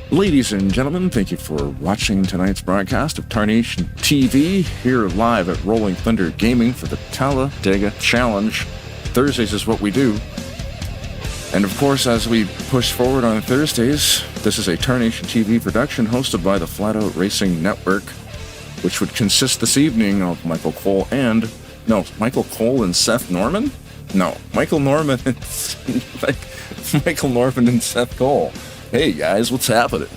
Ladies and gentlemen, thank you for watching tonight's broadcast of Tarnation TV, here live at Rolling Thunder Gaming for the Talladega Challenge. Thursdays is what we do. And of course, as we push forward on Thursdays, this is a Tarnation TV production hosted by the Flat Out Racing Network, which would consist this evening of Michael Cole and Seth Norman? No, Michael Norman and Seth Cole. Hey guys, what's happening?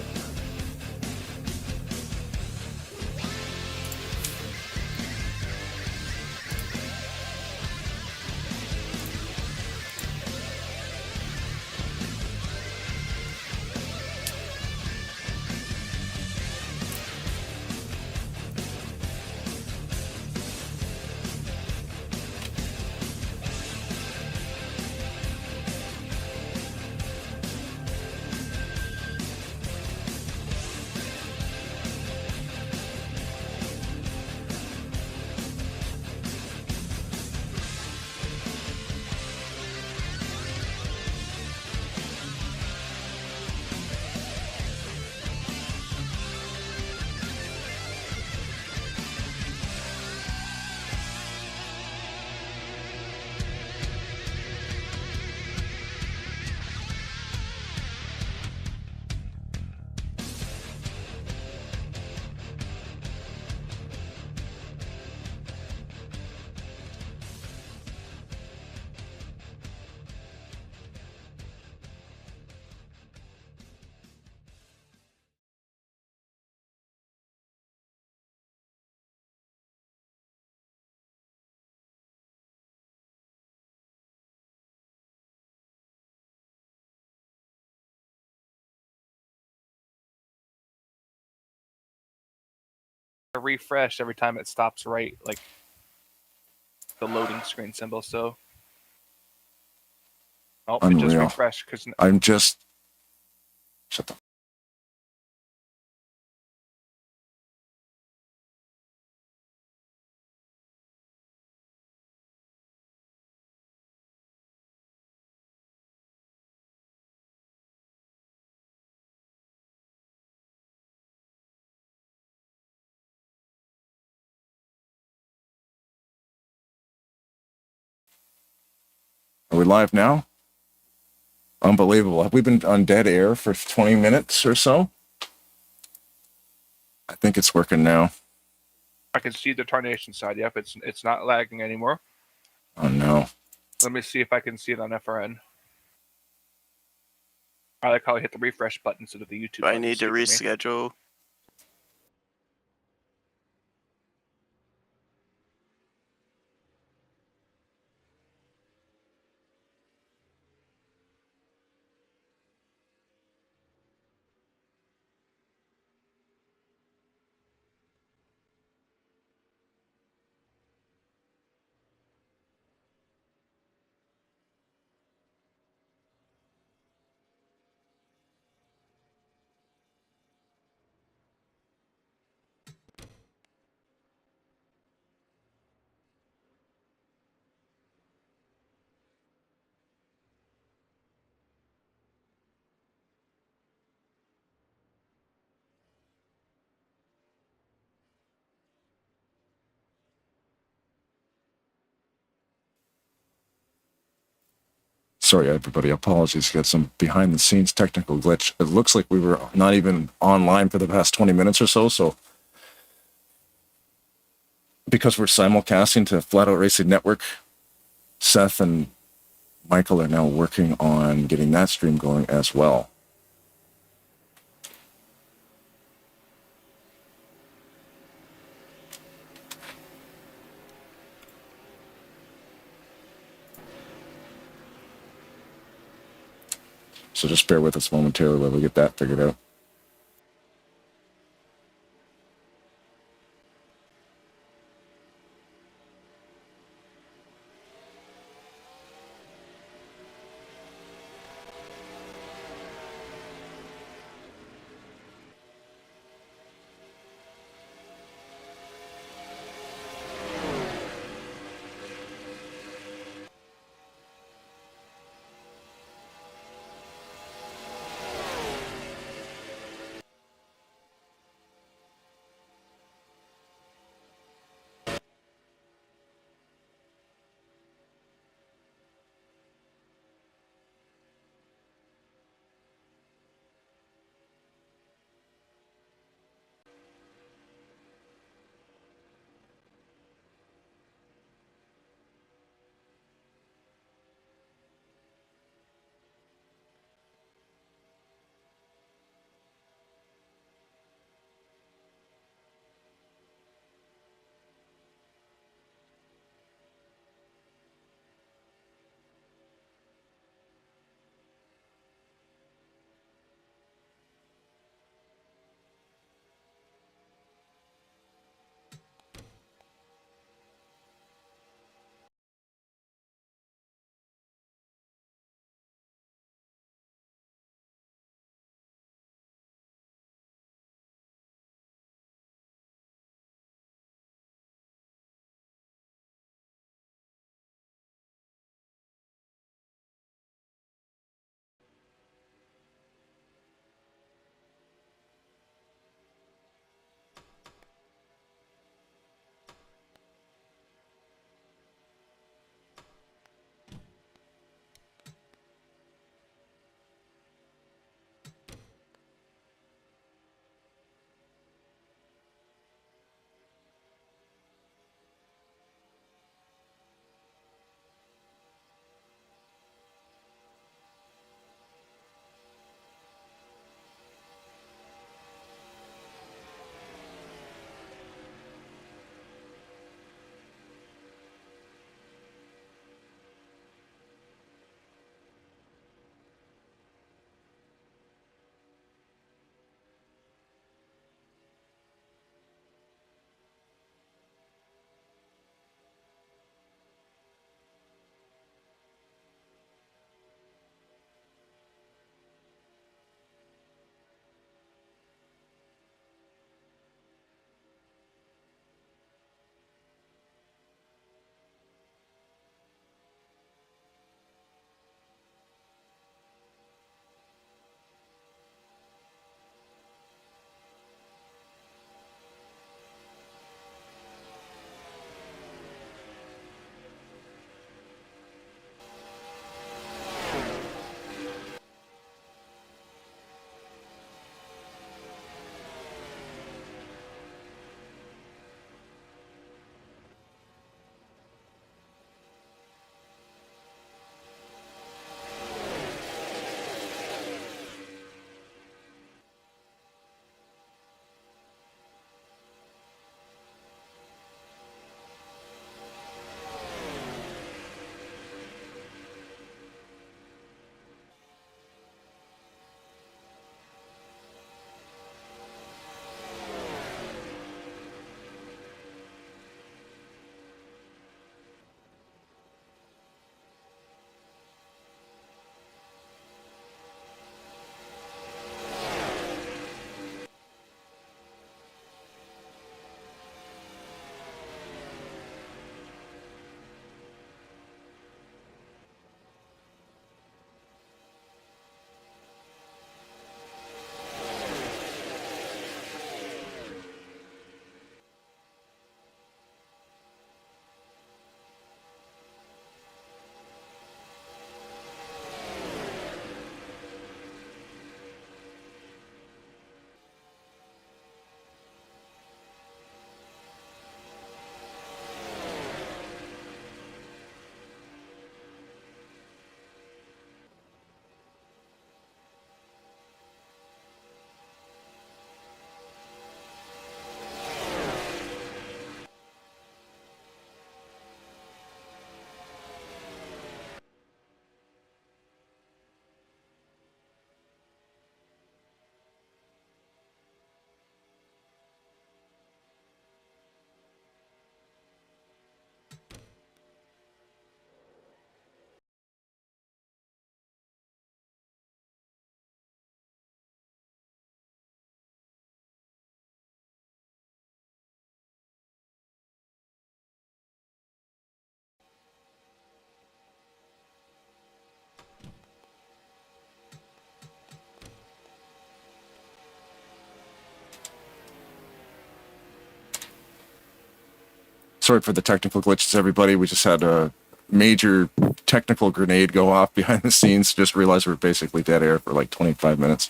Refresh every time it stops right, like the loading screen symbol. So, oh, it just refreshed because Shut the. Are we live now? Unbelievable. Have we been on dead air for 20 minutes or so? I think it's working now. I can see the Tarnation side. Yep, it's not lagging anymore. Oh no. Let me see if I can see it on FRN. I like how I hit the refresh button instead of the YouTube button. I need to reschedule. Sorry, everybody. Apologies. Got some behind-the-scenes technical glitch. It looks like we were not even online for the past 20 minutes or so. So, because we're simulcasting to Flat Out Racing Network, Seth and Michael are now working on getting that stream going as well. So just bear with us momentarily while we get that figured out. Sorry for the technical glitches, everybody. We just had a major technical grenade go off behind the scenes. Just realized we're basically dead air for like 25 minutes.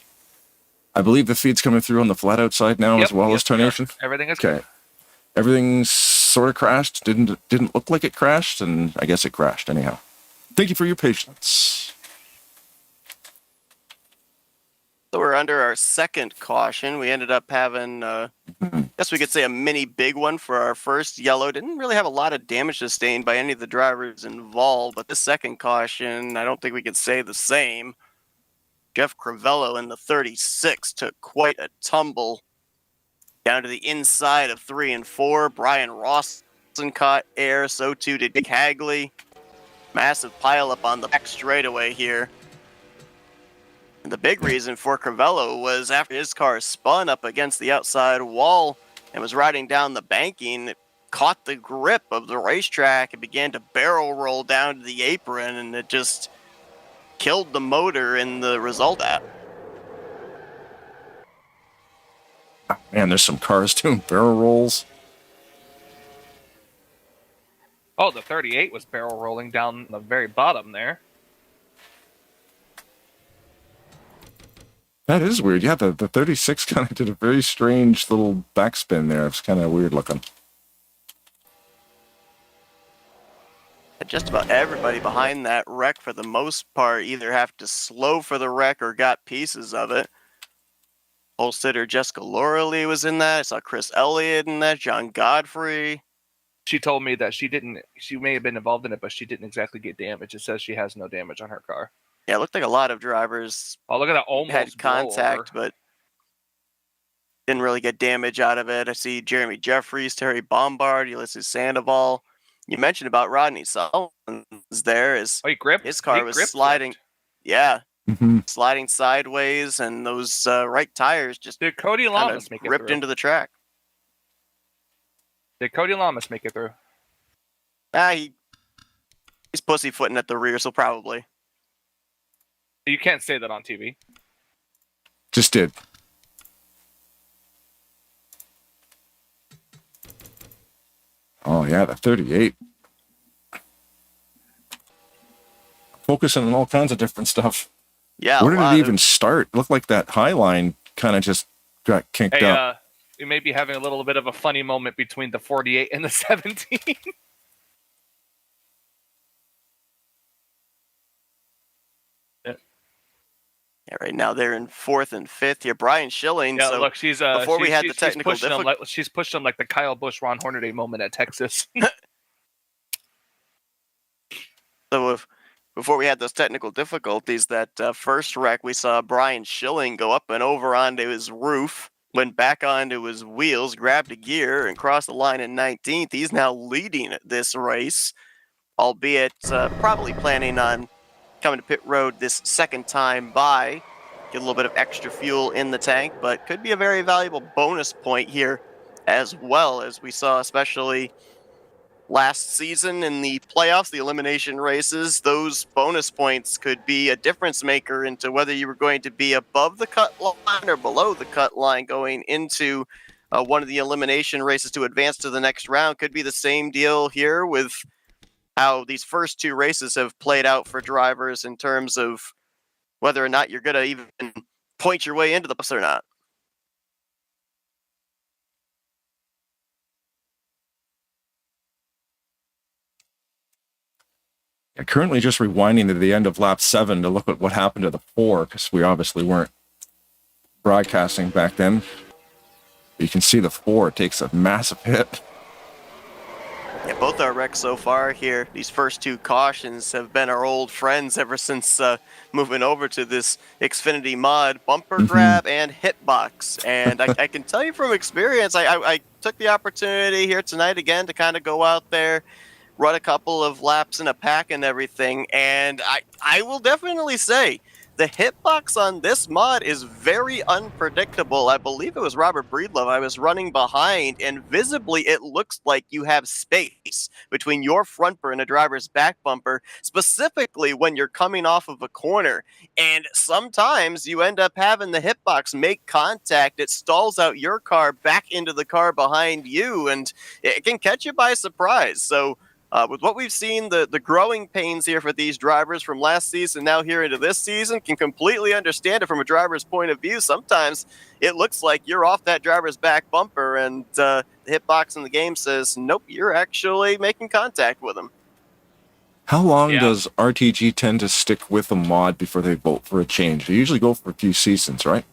I believe the feed's coming through on the flat outside now as well as Tarnation. Everything is okay. Everything sort of crashed. Didn't look like it crashed, and I guess it crashed anyhow. Thank you for your patience. So we're under our second caution. We ended up having, I guess we could say, a mini big one for our first yellow. Didn't really have a lot of damage sustained by any of the drivers involved, but this second caution, I don't think we could say the same. Jeff Crivello in the 36 took quite a tumble down to the inside of 3 and 4. Brian Rawson caught air, so too did Dick Hagley. Massive pileup on the back straightaway here. And the big reason for Crivello was after his car spun up against the outside wall and was riding down the banking, it caught the grip of the racetrack and began to barrel roll down to the apron, and it just killed the motor in the result at. Man, there's some cars doing barrel rolls. Oh, the 38 was barrel rolling down the very bottom there. That is weird. Yeah, the 36 kind of did a very strange little backspin there. It's kind of weird looking. Just about everybody behind that wreck, for the most part, either have to slow for the wreck or got pieces of it. Pole sitter Jessica Loreley was in that. I saw Chris Elliott in that. John Godfrey. She told me that she may have been involved in it, but she didn't exactly get damage. It says she has no damage on her car. Yeah, it looked like a lot of drivers look at that, almost had contact, but didn't really get damage out of it. I see Jeremy Jeffries, Terry Bombard, Ulysses Sandoval. You mentioned about Rodney Sullivan there. His car was sliding. Yeah, sliding sideways, and those right tires just did Cody Lamas make it ripped through? Into the track. Did Cody Lamas make it through? He's pussyfooting at the rear, so probably. You can't say that on TV. Just did. Oh, yeah, the 38. Focusing on all kinds of different stuff. Yeah. Where did it even start? It looked like that high line kind of just got kinked up. We may be having a little bit of a funny moment between the 48 and the 17. Yeah, right now they're in 4th and 5th here. Brian Schilling. Yeah, so look, before we had the technical difficulty, she's pushed him like the Kyle Busch, Ron Hornaday moment at Texas. So before we had those technical difficulties, that first wreck, we saw Brian Schilling go up and over onto his roof, went back onto his wheels, grabbed a gear, and crossed the line in 19th. He's now leading this race, albeit probably planning on coming to pit road this second time by, get a little bit of extra fuel in the tank, but could be a very valuable bonus point here, as well as we saw, especially last season in the playoffs, the elimination races. Those bonus points could be a difference maker into whether you were going to be above the cut line or below the cut line going into one of the elimination races to advance to the next round. Could be the same deal here with how these first 2 races have played out for drivers in terms of whether or not you're going to even point your way into the bus or not. Currently just rewinding to the end of lap 7 to look at what happened to the 4, because we obviously weren't broadcasting back then. You can see the 4 takes a massive hit. Yeah, both our wrecks so far here, these first 2 cautions have been our old friends ever since moving over to this Xfinity mod, bumper grab and hitbox. And I can tell you from experience, I took the opportunity here tonight again to kind of go out there, run a couple of laps in a pack and everything, and I will definitely say the hitbox on this mod is very unpredictable. I believe it was Robert Breedlove. I was running behind, and visibly it looks like you have space between your front bumper and a driver's back bumper, specifically when you're coming off of a corner. And sometimes you end up having the hitbox make contact. It stalls out your car back into the car behind you, and it can catch you by surprise. So with what we've seen, the growing pains here for these drivers from last season now here into this season, can completely understand it from a driver's point of view. Sometimes it looks like you're off that driver's back bumper, and the hitbox in the game says, nope, you're actually making contact with him. How long does RTG tend to stick with a mod before they vote for a change? They usually go for a few seasons, right?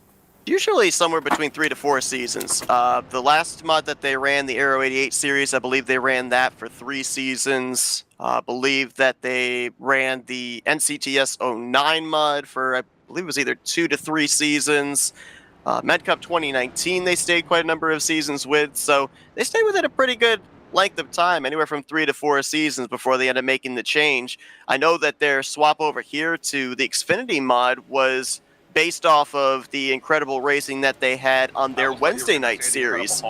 Usually somewhere between 3 to 4 seasons. The last mod that they ran, the Aero 88 series, I believe they ran that for 3 seasons. I believe that they ran the NCTS 09 mod for, I believe it was either 2 to 3 seasons. MedCup 2019 they stayed quite a number of seasons with, so they stayed with it a pretty good length of time, anywhere from 3 to 4 seasons before they ended up making the change. I know that their swap over here to the Xfinity mod was based off of the incredible racing that they had on their Wednesday night series.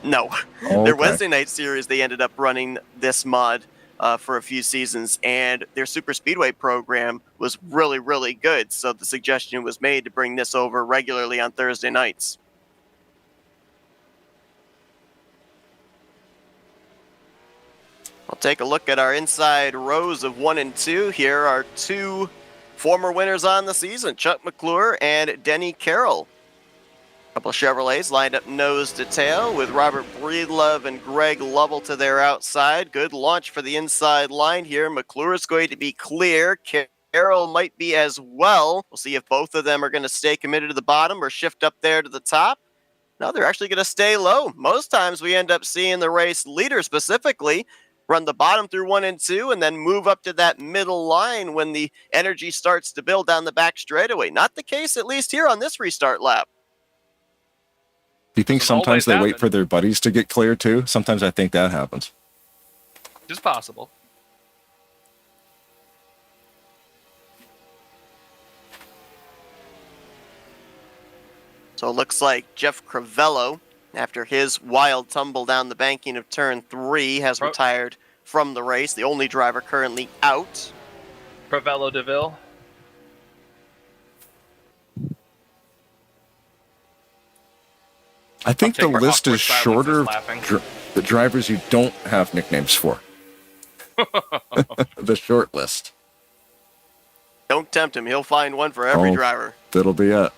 No, their Wednesday night series, they ended up running this mod for a few seasons, and their super speedway program was really, really good. So the suggestion was made to bring this over regularly on Thursday nights. I'll take a look at our inside rows of 1 and 2. Here are 2 former winners on the season, Chuck McClure and Denny Carroll. A couple of Chevrolets lined up nose to tail with Robert Breedlove and Greg Lovell to their outside. Good launch for the inside line here. McClure is going to be clear. Carroll might be as well. We'll see if both of them are going to stay committed to the bottom or shift up there to the top. No, they're actually going to stay low. Most times we end up seeing the race leader specifically run the bottom through 1 and 2 and then move up to that middle line when the energy starts to build down the back straightaway. Not the case, at least here on this restart lap. Do you think sometimes they wait for their buddies to get clear too? Sometimes I think that happens. Just possible. So it looks like Jeff Crivello, after his wild tumble down the banking of turn 3, has retired from the race. The only driver currently out. Crivello DeVille. I think the list is shorter the drivers you don't have nicknames for. The short list. Don't tempt him. He'll find one for every driver. That'll be it.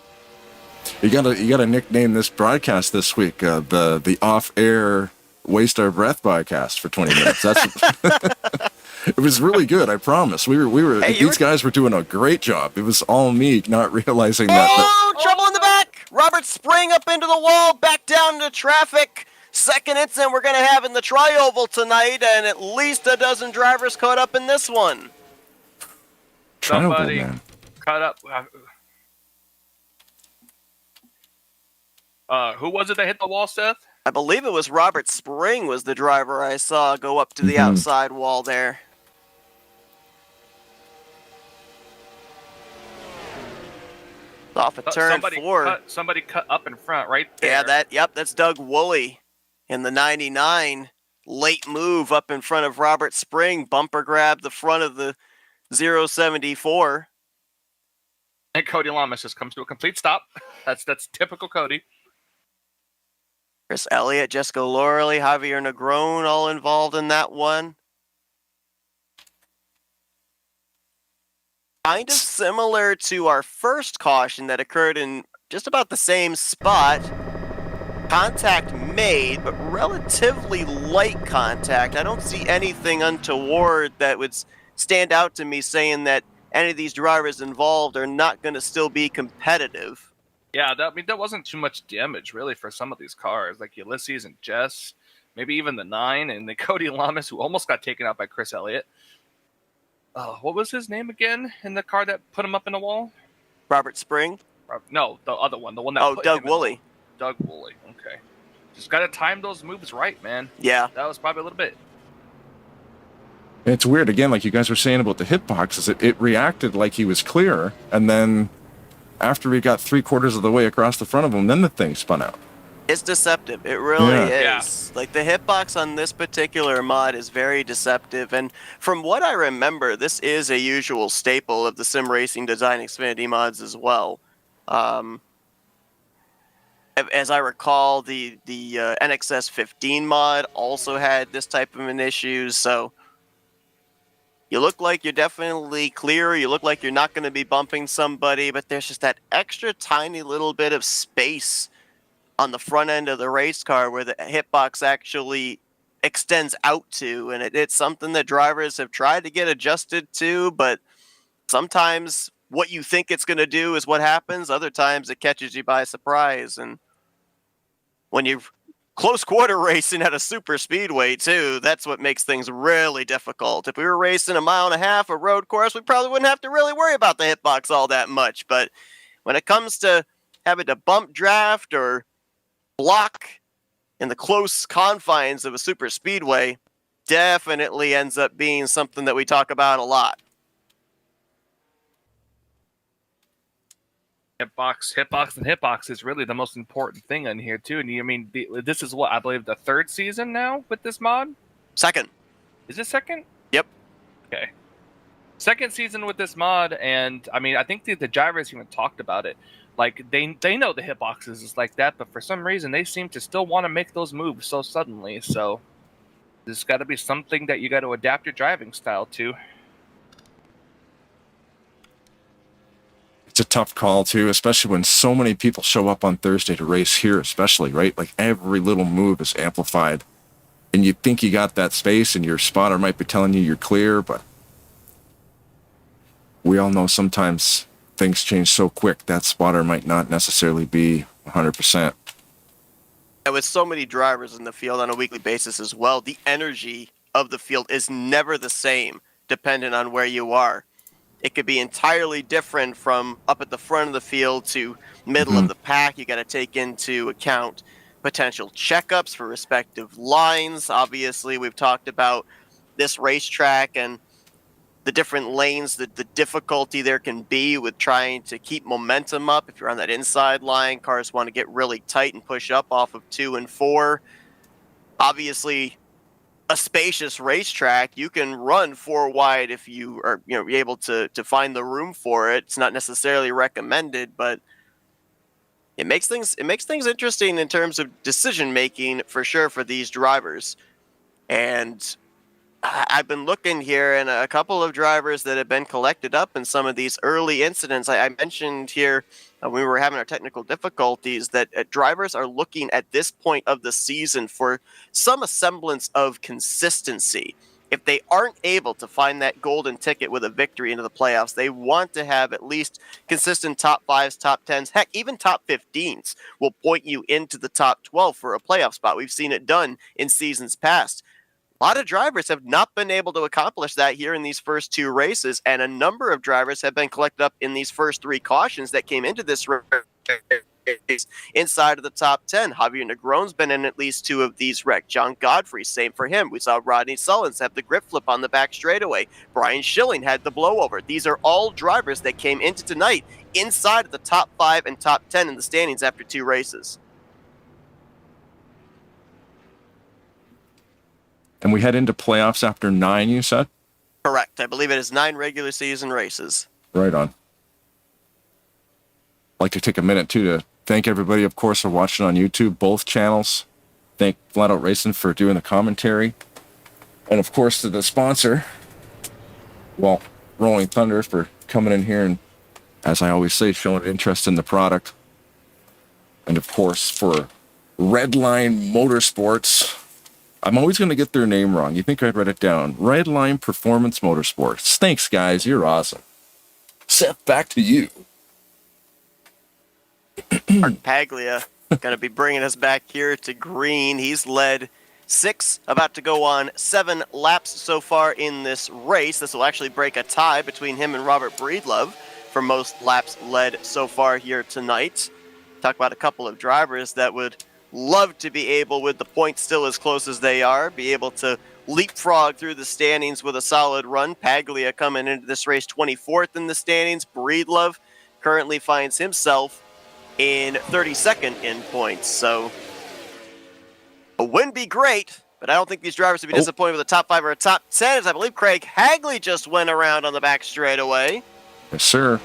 You gotta nickname this broadcast this week the off-air waste our breath broadcast for 20 minutes. That's it was really good. I promise. These guys were doing a great job. It was all me not realizing that. Trouble in the back! Robert Spring up into the wall, back down into traffic. Second incident we're gonna have in the tri-oval tonight, and at least a dozen drivers caught up in this one. Somebody caught up. Who was it that hit the wall, Seth? I believe it was Robert Spring was the driver I saw go up to the outside wall there. Off of turn 4. Somebody cut up in front right there. Yeah, that's Doug Woolley in the 99. Late move up in front of Robert Spring. Bumper grab the front of the 074. And Cody Lamas just comes to a complete stop. That's typical Cody. Chris Elliott, Jessica Lorley, Javier Negron all involved in that one. Kind of similar to our first caution that occurred in just about the same spot. Contact made, but relatively light contact. I don't see anything untoward that would stand out to me saying that any of these drivers involved are not going to still be competitive. Yeah, that wasn't too much damage, really, for some of these cars, like Ulysses and Jess, maybe even the 9, and the Cody Lamas, who almost got taken out by Chris Elliott. What was his name again in the car that put him up in the wall? Robert Spring? No, the other one. The one that Doug Woolley. Doug Woolley, okay. Just got to time those moves right, man. Yeah. That was probably a little bit. It's weird, again, like you guys were saying about the hitboxes, it reacted like he was clear, and then after we got 3/4 of the way across the front of him, then the thing spun out. It's deceptive. It really Yeah. is. Like, the hitbox on this particular mod is very deceptive, and from what I remember, this is a usual staple of the Sim Racing Design Xfinity mods as well. As I recall, the NXS 15 mod also had this type of an issue, so you look like you're definitely clear, you look like you're not going to be bumping somebody, but there's just that extra tiny little bit of space on the front end of the race car where the hitbox actually extends out to, and it's something that drivers have tried to get adjusted to, but sometimes what you think it's going to do is what happens. Other times it catches you by surprise, and when you're close quarter racing at a super speedway too, that's what makes things really difficult. If we were racing 1.5 miles of road course, we probably wouldn't have to really worry about the hitbox all that much, but when it comes to having to bump draft or block in the close confines of a super speedway, definitely ends up being something that we talk about a lot. Hitbox is really the most important thing on here too. And I mean, this is what I believe the 3rd season now with this mod. Second. Is it 2nd? Yep. Okay. 2nd season with this mod, and I mean, I think the drivers even talked about it. Like they know the hitboxes is like that, but for some reason they seem to still want to make those moves so suddenly. So there's got to be something that you got to adapt your driving style to. It's a tough call too, especially when so many people show up on Thursday to race here, especially, right? Like every little move is amplified, and you think you got that space, and your spotter might be telling you you're clear, but we all know sometimes things change so quick that spotter might not necessarily be 100%. And with so many drivers in the field on a weekly basis as well, the energy of the field is never the same depending on where you are. It could be entirely different from up at the front of the field to middle of the pack. You got to take into account potential checkups for respective lines. Obviously, we've talked about this racetrack and the different lanes, the difficulty there can be with trying to keep momentum up. If you're on that inside line, cars want to get really tight and push up off of 2 and 4. Obviously, a spacious racetrack, you can run 4 wide if you are able to find the room for it. It's not necessarily recommended, but it makes things interesting in terms of decision making for sure for these drivers. And I've been looking here, and a couple of drivers that have been collected up in some of these early incidents. I mentioned here when we were having our technical difficulties that drivers are looking at this point of the season for some semblance of consistency. If they aren't able to find that golden ticket with a victory into the playoffs, they want to have at least consistent top 5s, top 10s, heck, even top 15s will point you into the top 12 for a playoff spot. We've seen it done in seasons past. A lot of drivers have not been able to accomplish that here in these first 2 races, and a number of drivers have been collected up in these first 3 cautions that came into this race inside of the top 10. Javier Negron's been in at least 2 of these wrecked. John Godfrey, same for him. We saw Rodney Sullins have the grip flip on the back straightaway. Brian Schilling had the blowover. These are all drivers that came into tonight inside of the top 5 and top 10 in the standings after 2 races. And we head into playoffs after 9, you said? Correct. I believe it is 9 regular season races. Right on. I'd like to take a minute, too, to thank everybody, of course, for watching on YouTube, both channels. Thank Flat Out Racing for doing the commentary. And, of course, to the sponsor, well, Rolling Thunder, for coming in here and, as I always say, showing interest in the product. And, of course, for Redline Motorsports. I'm always going to get their name wrong. You think I read it down. Redline Performance Motorsports. Thanks, guys. You're awesome. Seth, back to you. Mark Paglia going to be bringing us back here to green. He's led 6, about to go on 7 laps so far in this race. This will actually break a tie between him and Robert Breedlove for most laps led so far here tonight. Talk about a couple of drivers that would love to be able, with the points still as close as they are, be able to leapfrog through the standings with a solid run. Paglia coming into this race 24th in the standings. Breedlove currently finds himself in 32nd in points. So a win be great, but I don't think these drivers would be disappointed with a top 5 or a top 10, as I believe Craig Hagley just went around on the back straightaway. Yes, sir.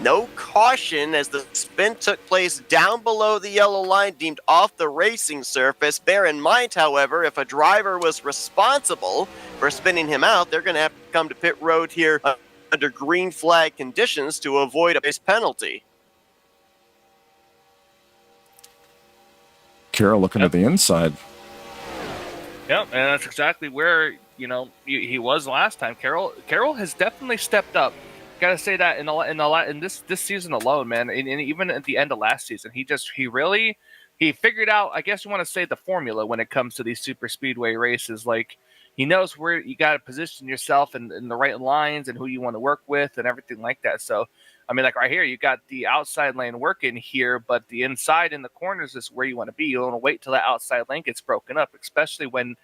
No caution as the spin took place down below the yellow line, deemed off the racing surface. Bear in mind, however, if a driver was responsible for spinning him out, they're going to have to come to pit road here under green flag conditions to avoid a base penalty. Carroll looking to the inside. Yep, and that's exactly where he was last time. Carroll has definitely stepped up. Got to say that in this season alone, man, and even at the end of last season, he figured out, I guess you want to say, the formula when it comes to these super speedway races. Like, he knows where you got to position yourself in the right lines and who you want to work with and everything like that. So, I mean, like right here, you got the outside lane working here, but the inside in the corners is where you want to be. You don't want to wait till that outside lane gets broken up, especially when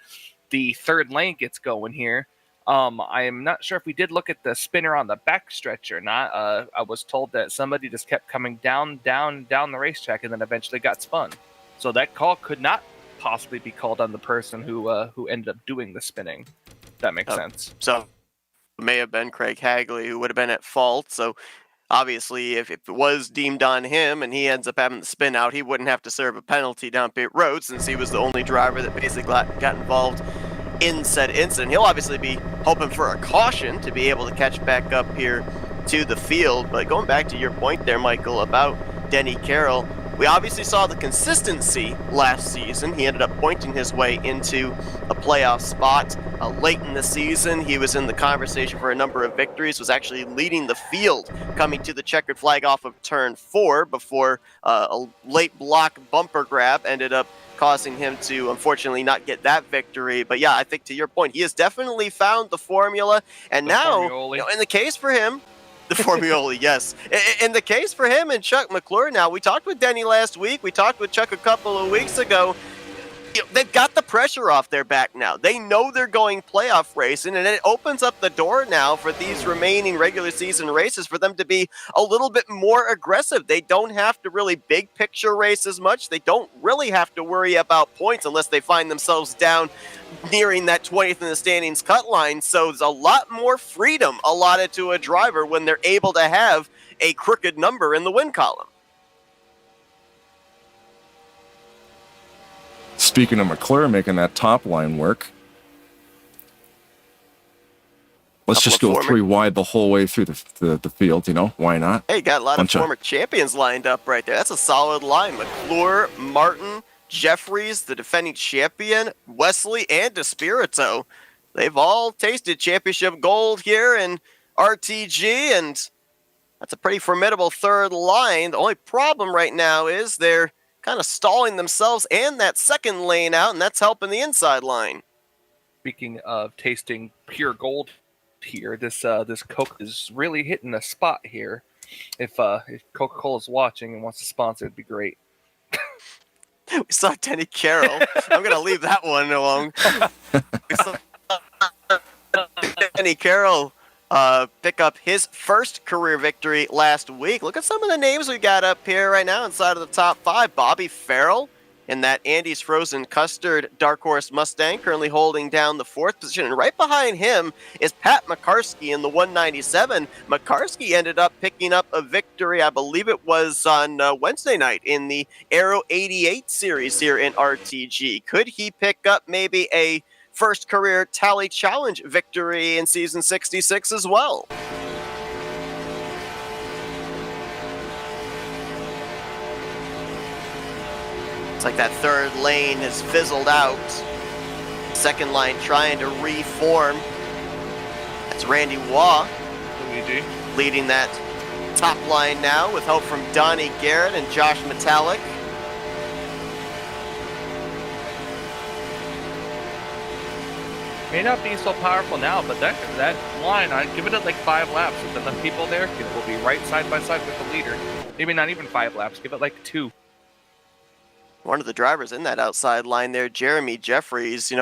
the third lane gets going here. I am not sure if we did look at the spinner on the backstretch or not. I was told that somebody just kept coming down the racetrack and then eventually got spun. So that call could not possibly be called on the person who ended up doing the spinning. If that makes sense. So it may have been Craig Hagley who would have been at fault. So obviously, if it was deemed on him and he ends up having the spin out, he wouldn't have to serve a penalty down pit road since he was the only driver that basically got involved in said incident. He'll obviously be hoping for a caution to be able to catch back up here to the field. But going back to your point there, Michael, about Denny Carroll, we obviously saw the consistency last season. He ended up pointing his way into a playoff spot late in the season. He was in the conversation for a number of victories, was actually leading the field coming to the checkered flag off of turn 4 before a late block bumper grab ended up causing him to unfortunately not get that victory. But yeah, I think to your point, he has definitely found the formula. And now, in the case for him, the Formioli, yes. In the case for him and Chuck McClure now, we talked with Denny last week. We talked with Chuck a couple of weeks ago. They've got the pressure off their back now. They know they're going playoff racing, and it opens up the door now for these remaining regular season races for them to be a little bit more aggressive. They don't have to really big picture race as much. They don't really have to worry about points unless they find themselves down nearing that 20th in the standings cut line. So there's a lot more freedom allotted to a driver when they're able to have a crooked number in the win column. Speaking of McClure making that top line work, let's just go 3 wide the whole way through the field, why not? Hey, got a lot of former champions lined up right there. That's a solid line. McClure, Martin, Jeffries, the defending champion, Wesley, and DeSpirito. They've all tasted championship gold here in RTG, and that's a pretty formidable third line. The only problem right now is they're kind of stalling themselves and that second lane out, and that's helping the inside line. Speaking of tasting pure gold here, this Coke is really hitting a spot here. If Coca-Cola is watching and wants to sponsor, it'd be great. We saw Denny Carroll. I'm going to leave that one alone. We saw Denny Carroll pick up his first career victory last week. Look at some of the names we got up here right now inside of the top 5. Bobby Farrell in that Andy's Frozen Custard Dark Horse Mustang, currently holding down the 4th position. And right behind him is Pat Makarski in the 197. Makarski ended up picking up a victory, I believe it was on Wednesday night in the Aero 88 series here in RTG. Could he pick up maybe a first career Tally Challenge victory in season 66 as well? It's like that third lane has fizzled out. Second line trying to reform. That's Randy Waugh leading that top line now with help from Donnie Garrett and Josh Metallic. May not be so powerful now, but that line, I'd give it like 5 laps. With enough people there, it will be right side by side with the leader. Maybe not even 5 laps. Give it like 2. One of the drivers in that outside line there, Jeremy Jeffries,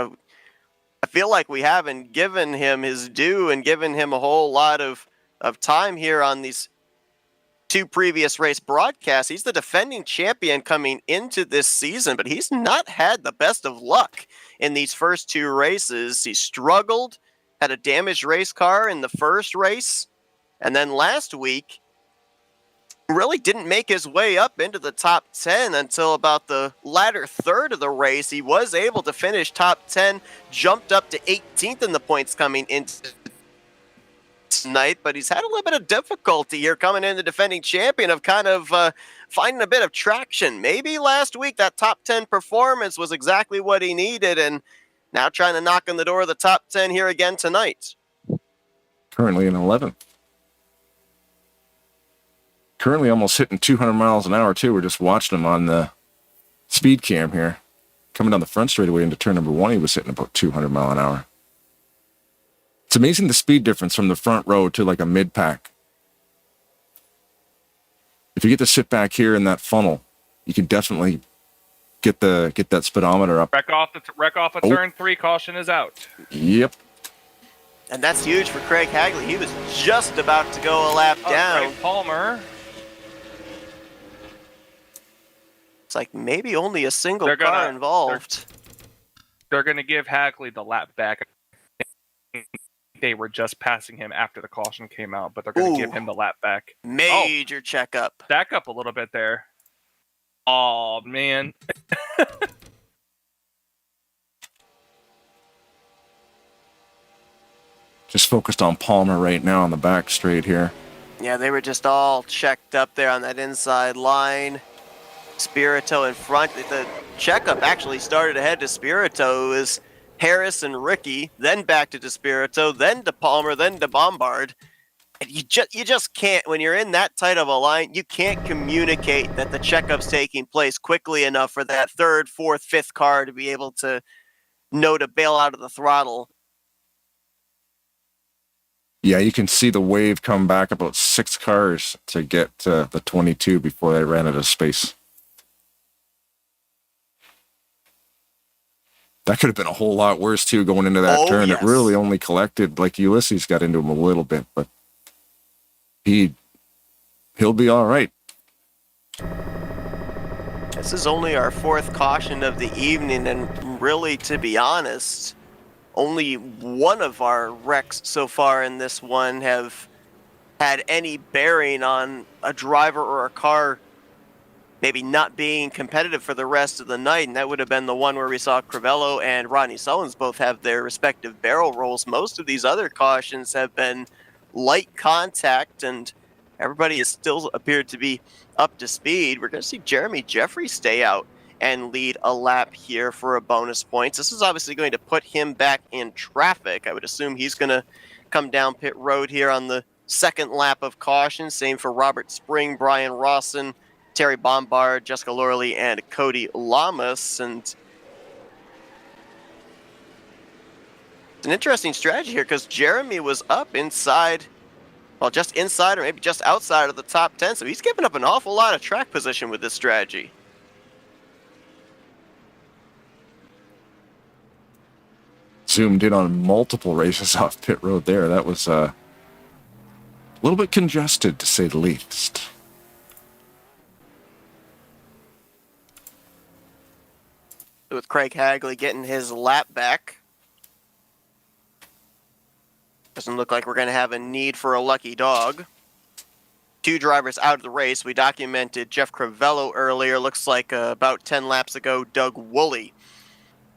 I feel like we haven't given him his due and given him a whole lot of time here on these two previous race broadcasts. He's the defending champion coming into this season, but he's not had the best of luck in these first two races. He struggled, had a damaged race car in the first race, and then last week really didn't make his way up into the top 10 until about the latter third of the race. He was able to finish top 10, jumped up to 18th in the points coming into tonight, but he's had a little bit of difficulty here coming in the defending champion of kind of finding a bit of traction. Maybe last week that top 10 performance was exactly what he needed, and now trying to knock on the door of the top 10 here again tonight. Currently in 11th. Currently almost hitting 200 miles an hour, too. We're just watching him on the speed cam here. Coming down the front straightaway into turn number 1, he was hitting about 200 mile an hour. It's amazing the speed difference from the front row to like a mid-pack. If you get to sit back here in that funnel, you can definitely get that speedometer up. Wreck off at turn 3. Caution is out. Yep. And that's huge for Craig Hagley. He was just about to go a lap down. Greg Palmer. It's like maybe only a single car involved. They're going to give Hagley the lap back. They were just passing him after the caution came out, but they're going to give him the lap back. Major checkup. Back up a little bit there. Oh, man. Just focused on Palmer right now on the back straight here. Yeah, they were just all checked up there on that inside line. Spirito in front. The checkup actually started ahead to Spirito. It was Harris and Ricky, then back to Spirito, then to Palmer, then to Bombard. And you just can't, when you're in that tight of a line, you can't communicate that the checkup's taking place quickly enough for that third, fourth, fifth car to be able to know to bail out of the throttle. Yeah, you can see the wave come back about 6 cars to get to the 22 before they ran out of space. That could have been a whole lot worse, too, going into that turn. Yes. It really only collected, like Ulysses got into him a little bit, but he'll be all right. This is only our 4th caution of the evening, and really, to be honest, only one of our wrecks so far in this one have had any bearing on a driver or a car maybe not being competitive for the rest of the night, and that would have been the one where we saw Crivello and Rodney Sullins both have their respective barrel rolls. Most of these other cautions have been light contact, and everybody has still appeared to be up to speed. We're going to see Jeremy Jeffrey stay out and lead a lap here for a bonus points. This is obviously going to put him back in traffic. I would assume he's going to come down pit road here on the second lap of caution. Same for Robert Spring, Brian Rawson, Terry Bombard, Jessica Lorley, and Cody Lamas. And it's an interesting strategy here because Jeremy was up inside, well, just inside or maybe just outside of the top 10. So he's given up an awful lot of track position with this strategy. Zoomed in on multiple races off pit road there. That was a little bit congested, to say the least. With Craig Hagley getting his lap back. Doesn't look like we're going to have a need for a lucky dog. 2 drivers out of the race. We documented Jeff Crivello earlier. Looks like about 10 laps ago, Doug Woolley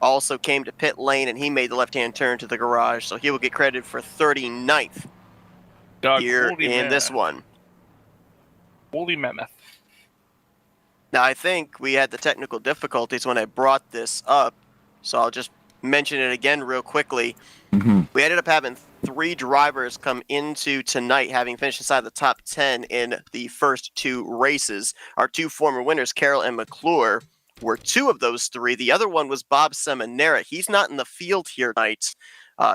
also came to pit lane, and he made the left-hand turn to the garage, so he will get credit for 39th here in this one. Holy mammoth. Now, I think we had the technical difficulties when I brought this up, so I'll just mention it again real quickly. We ended up having 3 drivers come into tonight having finished inside the top 10 in the first 2 races. Our 2 former winners, Carroll and McClure, were 2 of those 3. The other one was Bob Seminara. He's not in the field here tonight.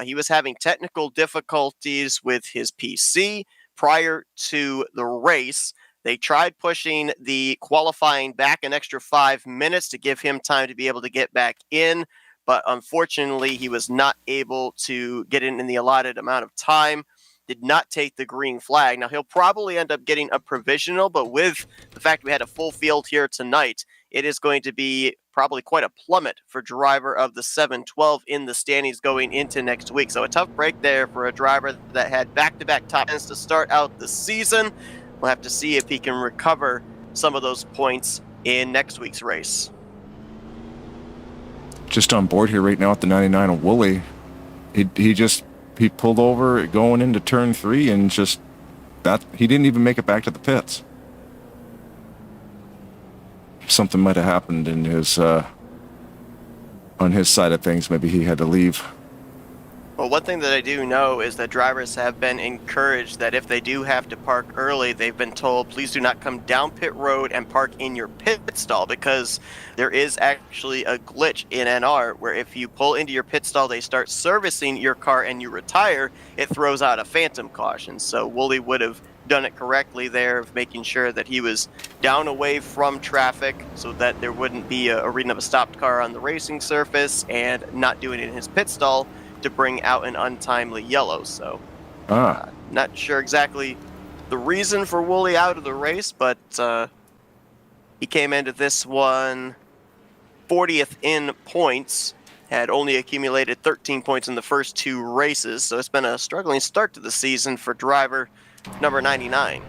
He was having technical difficulties with his PC prior to the race. They tried pushing the qualifying back an extra 5 minutes to give him time to be able to get back in. but unfortunately he was not able to get in the allotted amount of time, did not take the green flag. Now, he'll probably end up getting a provisional, but with the fact we had a full field here tonight, it is going to be probably quite a plummet for driver of the 712 in the standings going into next week. So a tough break there for a driver that had back-to-back top 10s to start out the season. We'll have to see if he can recover some of those points in next week's race. Just on board here right now at the 99 of Woolley. He pulled over going into turn 3 and he didn't even make it back to the pits. Something might have happened in his on his side of things. Maybe he had to leave. Well, one thing that I do know is that drivers have been encouraged that if they do have to park early, they've been told, please do not come down pit road and park in your pit stall, because there is actually a glitch in NR where if you pull into your pit stall, they start servicing your car and you retire, it throws out a phantom caution. So Woolley would have done it correctly there, of making sure that he was down away from traffic so that there wouldn't be a reading of a stopped car on the racing surface, and not doing it in his pit stall to bring out an untimely yellow. So not sure exactly the reason for Woolley out of the race, but he came into this one 40th in points, had only accumulated 13 points in the first 2 races, so it's been a struggling start to the season for driver number 99.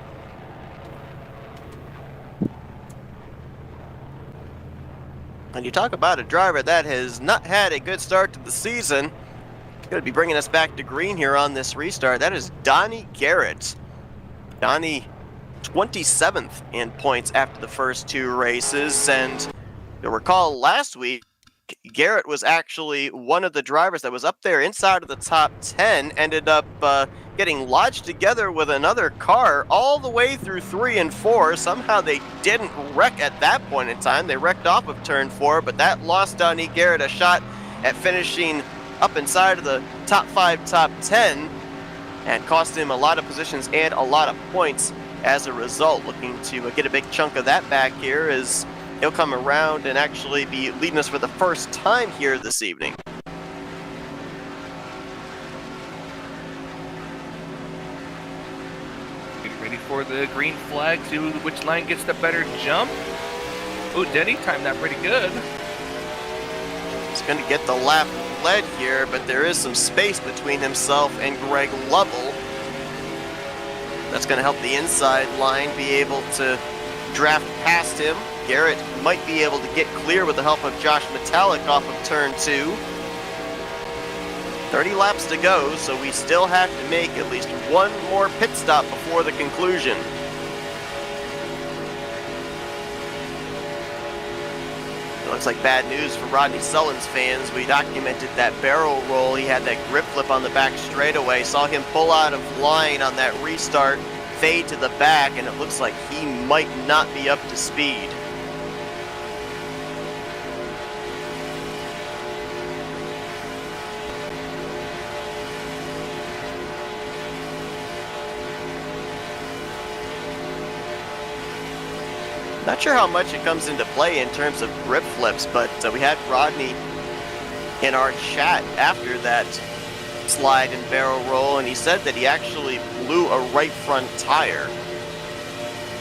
And you talk about a driver that has not had a good start to the season, going to be bringing us back to green here on this restart. That is Donnie Garrett. Donnie 27th in points after the first 2 races, and you'll recall last week Garrett was actually one of the drivers that was up there inside of the top 10, ended up getting lodged together with another car all the way through 3 and 4. Somehow they didn't wreck at that point in time. They wrecked off of turn 4, but that lost Donnie Garrett a shot at finishing up inside of the top 5, top 10, and cost him a lot of positions and a lot of points as a result. Looking to get a big chunk of that back here as he'll come around and actually be leading us for the first time here this evening. Get ready for the green flag, see which line gets the better jump. Ooh, Denny timed that pretty good. He's going to get the lap led here, but there is some space between himself and Greg Lovell. That's going to help the inside line be able to draft past him. Garrett might be able to get clear with the help of Josh Metallic off of turn 2. 30 laps to go, so we still have to make at least one more pit stop before the conclusion. It looks like bad news for Rodney Sullen's fans. We documented that barrel roll. He had that grip flip on the back straightaway. Saw him pull out of line on that restart, fade to the back, and it looks like he might not be up to speed. Not sure how much it comes into play in terms of grip flips, but we had Rodney in our chat after that slide and barrel roll, and he said that he actually blew a right front tire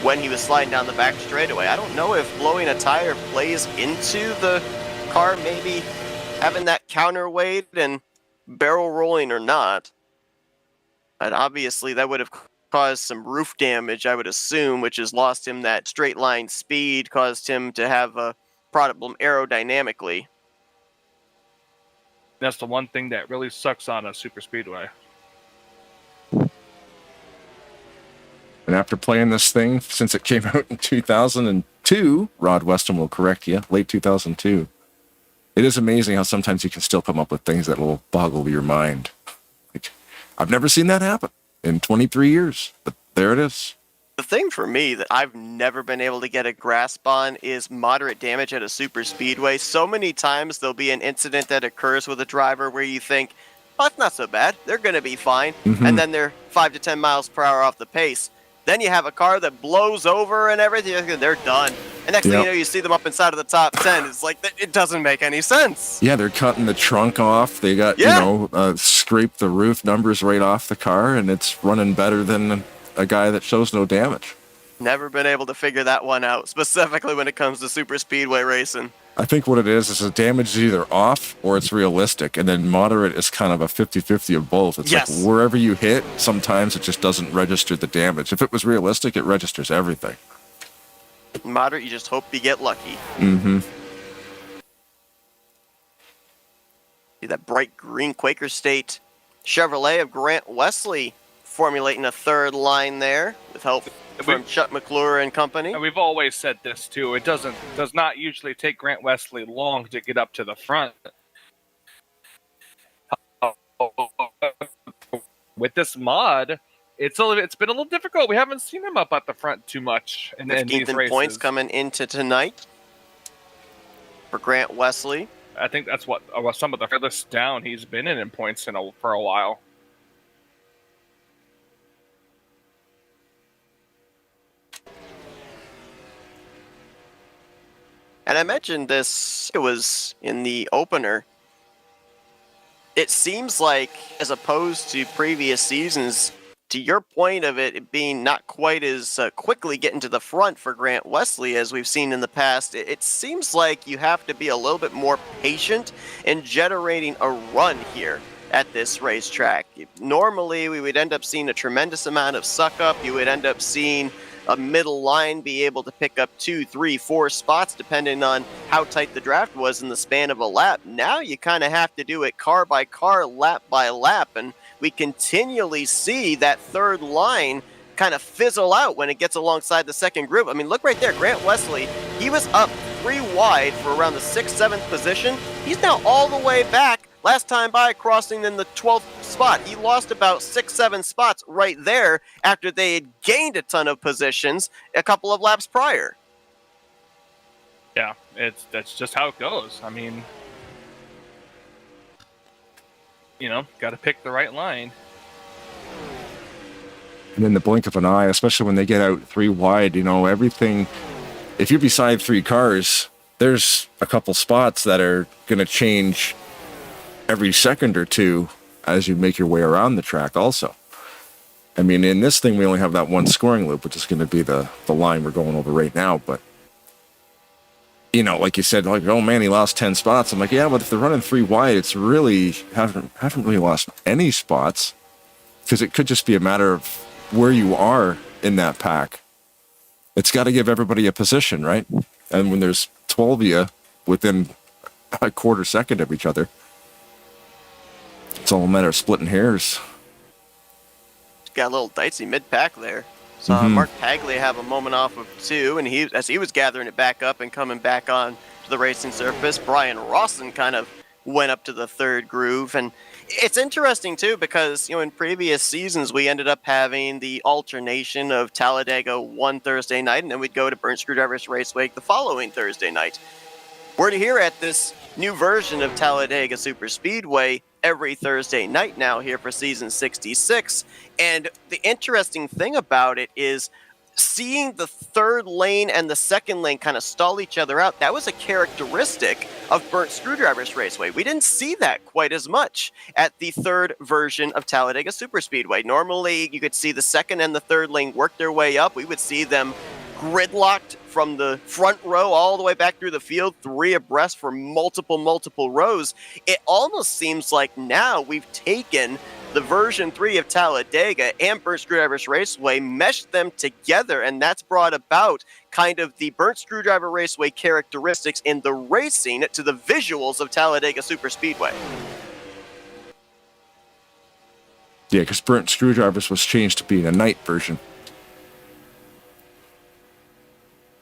when he was sliding down the back straightaway. I don't know if blowing a tire plays into the car maybe having that counterweight and barrel rolling or not. And obviously that would have caused some roof damage, I would assume, which has lost him that straight line speed, caused him to have a problem aerodynamically. That's the one thing that really sucks on a super speedway. And after playing this thing since it came out in 2002, Rod Weston will correct you, late 2002. It is amazing how sometimes you can still come up with things that will boggle your mind. Like, I've never seen that happen in 23 years, but there it is. The thing for me that I've never been able to get a grasp on is moderate damage at a super speedway. So many times there'll be an incident that occurs with a driver where you think, oh, it's not so bad, they're going to be fine, and then they're 5 to 10 miles per hour off the pace. Then you have a car that blows over and everything. They're done. And next thing you know, you see them up inside of the top 10. It's like, it doesn't make any sense. Yeah, they're cutting the trunk off. They got, scraped the roof numbers right off the car, and it's running better than a guy that shows no damage. Never been able to figure that one out, specifically when it comes to super speedway racing. I think what it is the damage is either off or it's realistic, and then moderate is kind of a 50-50 of both. It's like wherever you hit, sometimes it just doesn't register the damage. If it was realistic, it registers everything. Moderate, you just hope you get lucky. Mm-hmm. See that bright green Quaker State Chevrolet of Grant Wesley formulating a third line there with help from Chuck McClure and company. And we've always said this too. It does not usually take Grant Wesley long to get up to the front. With this mod, it's been a little difficult. We haven't seen him up at the front too much in these races. Points coming into tonight for Grant Wesley. I think that's what some of the furthest down he's been in points for a while. And I mentioned this, it was in the opener. It seems like, as opposed to previous seasons, to your point of it being not quite as quickly getting to the front for Grant Wesley as we've seen in the past, it seems like you have to be a little bit more patient in generating a run here at this racetrack. Normally, we would end up seeing a tremendous amount of suck-up. You would end up seeing a middle line be able to pick up 2, 3, 4 spots depending on how tight the draft was in the span of a lap. Now you kind of have to do it car by car, lap by lap, and we continually see that third line kind of fizzle out when it gets alongside the second group. I mean, look right there, Grant Wesley, he was up 3 wide for around the 6th, 7th position. He's now all the way back. Last time by, crossing in the 12th spot. He lost about 6, 7 spots right there after they had gained a ton of positions a couple of laps prior. Yeah, that's just how it goes. I mean, got to pick the right line. And in the blink of an eye, especially when they get out 3 wide, everything, if you're beside 3 cars, there's a couple spots that are going to change every second or two as you make your way around the track also. I mean, in this thing, we only have that one scoring loop, which is going to be the line we're going over right now. But, like you said, like, oh man, he lost 10 spots. I'm like, yeah, but if they're running 3 wide, it's really haven't really lost any spots, because it could just be a matter of where you are in that pack. It's got to give everybody a position, right? And when there's 12 of you within a quarter second of each other, it's all a matter of splitting hairs. Got a little dicey mid-pack there. Saw Mark Pagley have a moment off of 2, and as he was gathering it back up and coming back on to the racing surface, Brian Rawson kind of went up to the 3rd groove. And it's interesting, too, because, in previous seasons, we ended up having the alternation of Talladega one Thursday night, and then we'd go to Burnt Screwdrivers Raceway the following Thursday night. We're here at this new version of Talladega Superspeedway every Thursday night now here for season 66. And the interesting thing about it is seeing the 3rd lane and the 2nd lane kind of stall each other out. That was a characteristic of Burnt Screwdrivers Raceway. We didn't see that quite as much at the 3rd version of Talladega Superspeedway. Normally, you could see the 2nd and the 3rd lane work their way up. We would see them gridlocked from the front row all the way back through the field, 3 abreast for multiple rows. It almost seems like now we've taken the version 3 of Talladega and Burnt Screwdrivers Raceway, meshed them together, and that's brought about kind of the Burnt Screwdriver Raceway characteristics in the racing to the visuals of Talladega Superspeedway. Yeah, because Burnt Screwdrivers was changed to being a night version.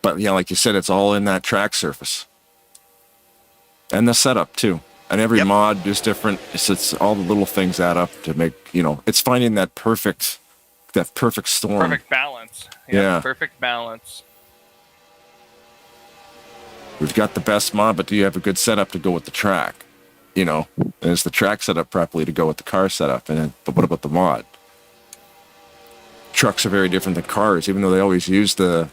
But yeah, like you said, it's all in that track surface. And the setup, too. And every mod is different. It's all the little things add up to make, it's finding that perfect storm. Perfect balance. Yeah. Perfect balance. We've got the best mod, but do you have a good setup to go with the track? And is the track set up properly to go with the car setup? But what about the mod? trucks are very different than cars, even though they always use the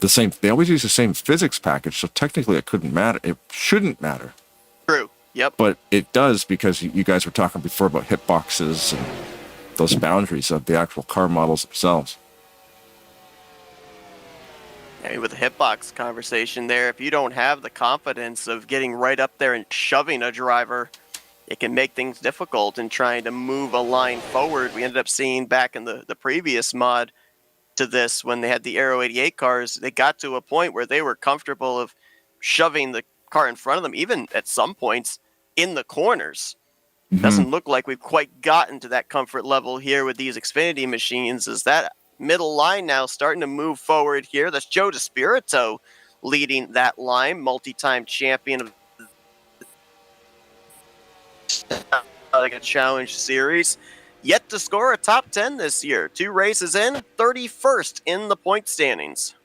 same. They always use the same physics package, so technically it couldn't matter. It shouldn't matter. True. Yep. But it does, because you guys were talking before about hitboxes and those boundaries of the actual car models themselves. I mean, with the hitbox conversation there, if you don't have the confidence of getting right up there and shoving a driver, it can make things difficult in trying to move a line forward. We ended up seeing back in the previous mod to this, when they had the Aero 88 cars, they got to a point where they were comfortable of shoving the car in front of them, even at some points in the corners. Doesn't look like we've quite gotten to that comfort level here with these Xfinity machines. Is that middle line now starting to move forward here? That's Joe DeSpirito leading that line, multi-time champion of the Challenge Series. Yet to score a top 10 this year. 2 races in, 31st in the point standings.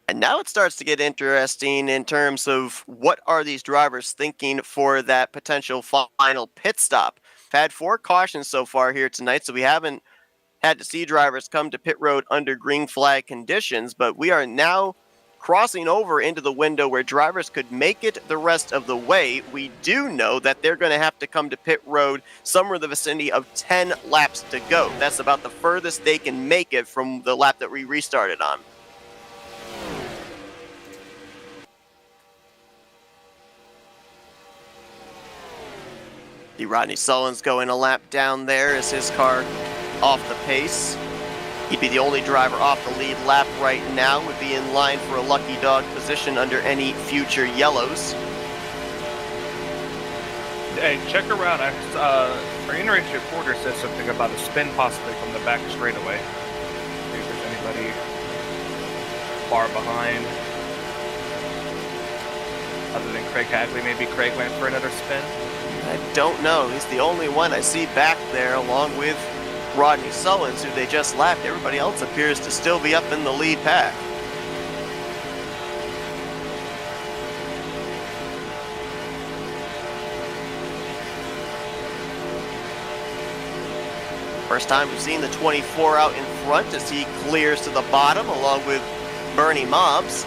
And now it starts to get interesting in terms of what are these drivers thinking for that potential final pit stop. We've had 4 cautions so far here tonight, so we haven't had to see drivers come to pit road under green flag conditions, but we are now crossing over into the window where drivers could make it the rest of the way. We do know that they're going to have to come to pit road somewhere in the vicinity of 10 laps to go. That's about the furthest they can make it from the lap that we restarted on. The Rodney Sullivan's going a lap down there as his car off the pace. He'd be the only driver off the lead lap right now, would be in line for a lucky dog position under any future yellows. Hey, check around. Our in-race reporter said something about a spin possibly from the back straightaway. See if there's anybody far behind. Other than Craig Hagley, maybe Craig went for another spin. I don't know. He's the only one I see back there, along with Rodney Sullins, who they just lapped. Everybody else appears to still be up in the lead pack. First time we've seen the 24 out in front as he clears to the bottom, along with Bernie Mobbs.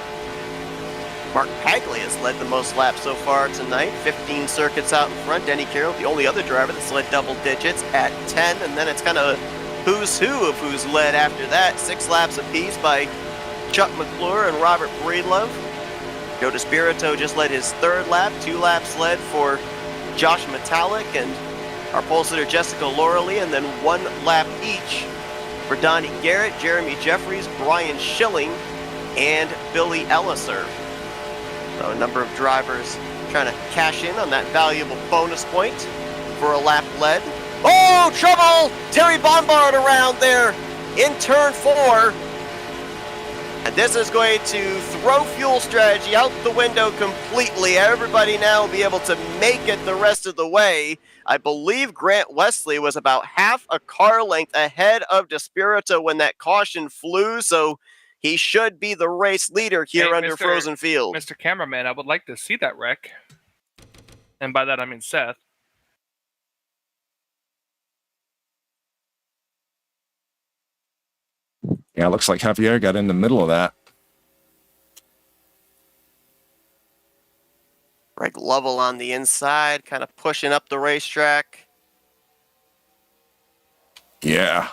Mark Pagley has led the most laps so far tonight, 15 circuits out in front. Denny Carroll, the only other driver that's led double digits at 10, and then it's kind of who's who of who's led after that. 6 laps apiece by Chuck McClure and Robert Breedlove. Joe DeSpirito just led his 3rd lap, 2 laps led for Josh Metallic and our pole sitter Jessica Loralee, and then 1 lap each for Donnie Garrett, Jeremy Jeffries, Brian Schilling, and Billy Elliser. So a number of drivers trying to cash in on that valuable bonus point for a lap led. Oh, trouble! Terry Bombard around there in turn 4. And this is going to throw fuel strategy out the window completely. Everybody now will be able to make it the rest of the way. I believe Grant Wesley was about half a car length ahead of DeSpirito when that caution flew, so he should be the race leader here under Frozen Field. Mr. Cameraman, I would like to see that wreck. And by that, I mean Seth. Yeah, it looks like Javier got in the middle of that. Greg Lovell on the inside, kind of pushing up the racetrack. Yeah.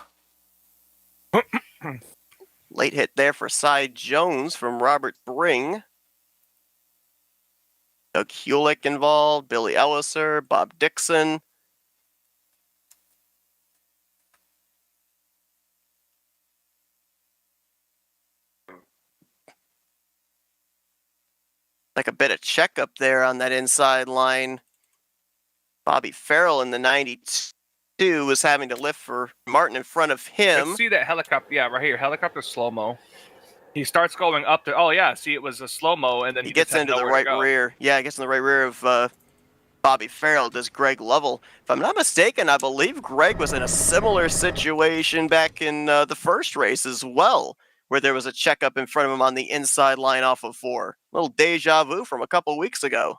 Late hit there for Cy Jones from Robert Bring. Doug Hewlick involved, Billy Elliser, Bob Dixon. Like a bit of checkup there on that inside line. Bobby Farrell in the 92 was having to lift for Martin in front of him. Let's see that helicopter. Yeah, right here. Helicopter slow-mo. He starts going up there. Oh, yeah. See, it was a slow-mo, and then he gets into the right rear. Yeah, he gets in the right rear of Bobby Farrell, does Greg Lovell. If I'm not mistaken, I believe Greg was in a similar situation back in the first race as well, where there was a checkup in front of him on the inside line off of 4. A little deja vu from a couple weeks ago.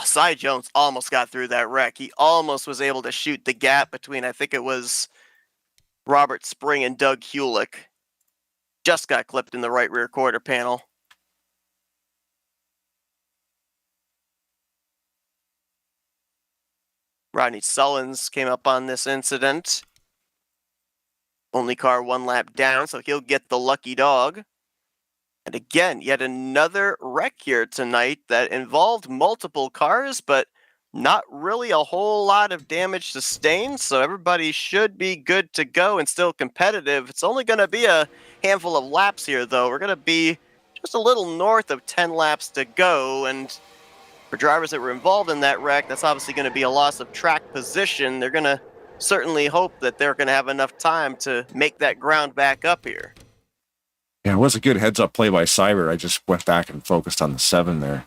Cy Jones almost got through that wreck. He almost was able to shoot the gap between, I think it was Robert Spring and Doug Hulick. Just got clipped in the right rear quarter panel. Rodney Sullins came up on this incident. Only car 1 lap down, so he'll get the lucky dog. And again, yet another wreck here tonight that involved multiple cars, but not really a whole lot of damage sustained, so everybody should be good to go and still competitive. It's only going to be a handful of laps here, though. We're going to be just a little north of 10 laps to go, and for drivers that were involved in that wreck, that's obviously going to be a loss of track position. They're going to certainly hope that they're going to have enough time to make that ground back up here. Yeah, it was a good heads-up play by Cyber. I just went back and focused on the 7 there.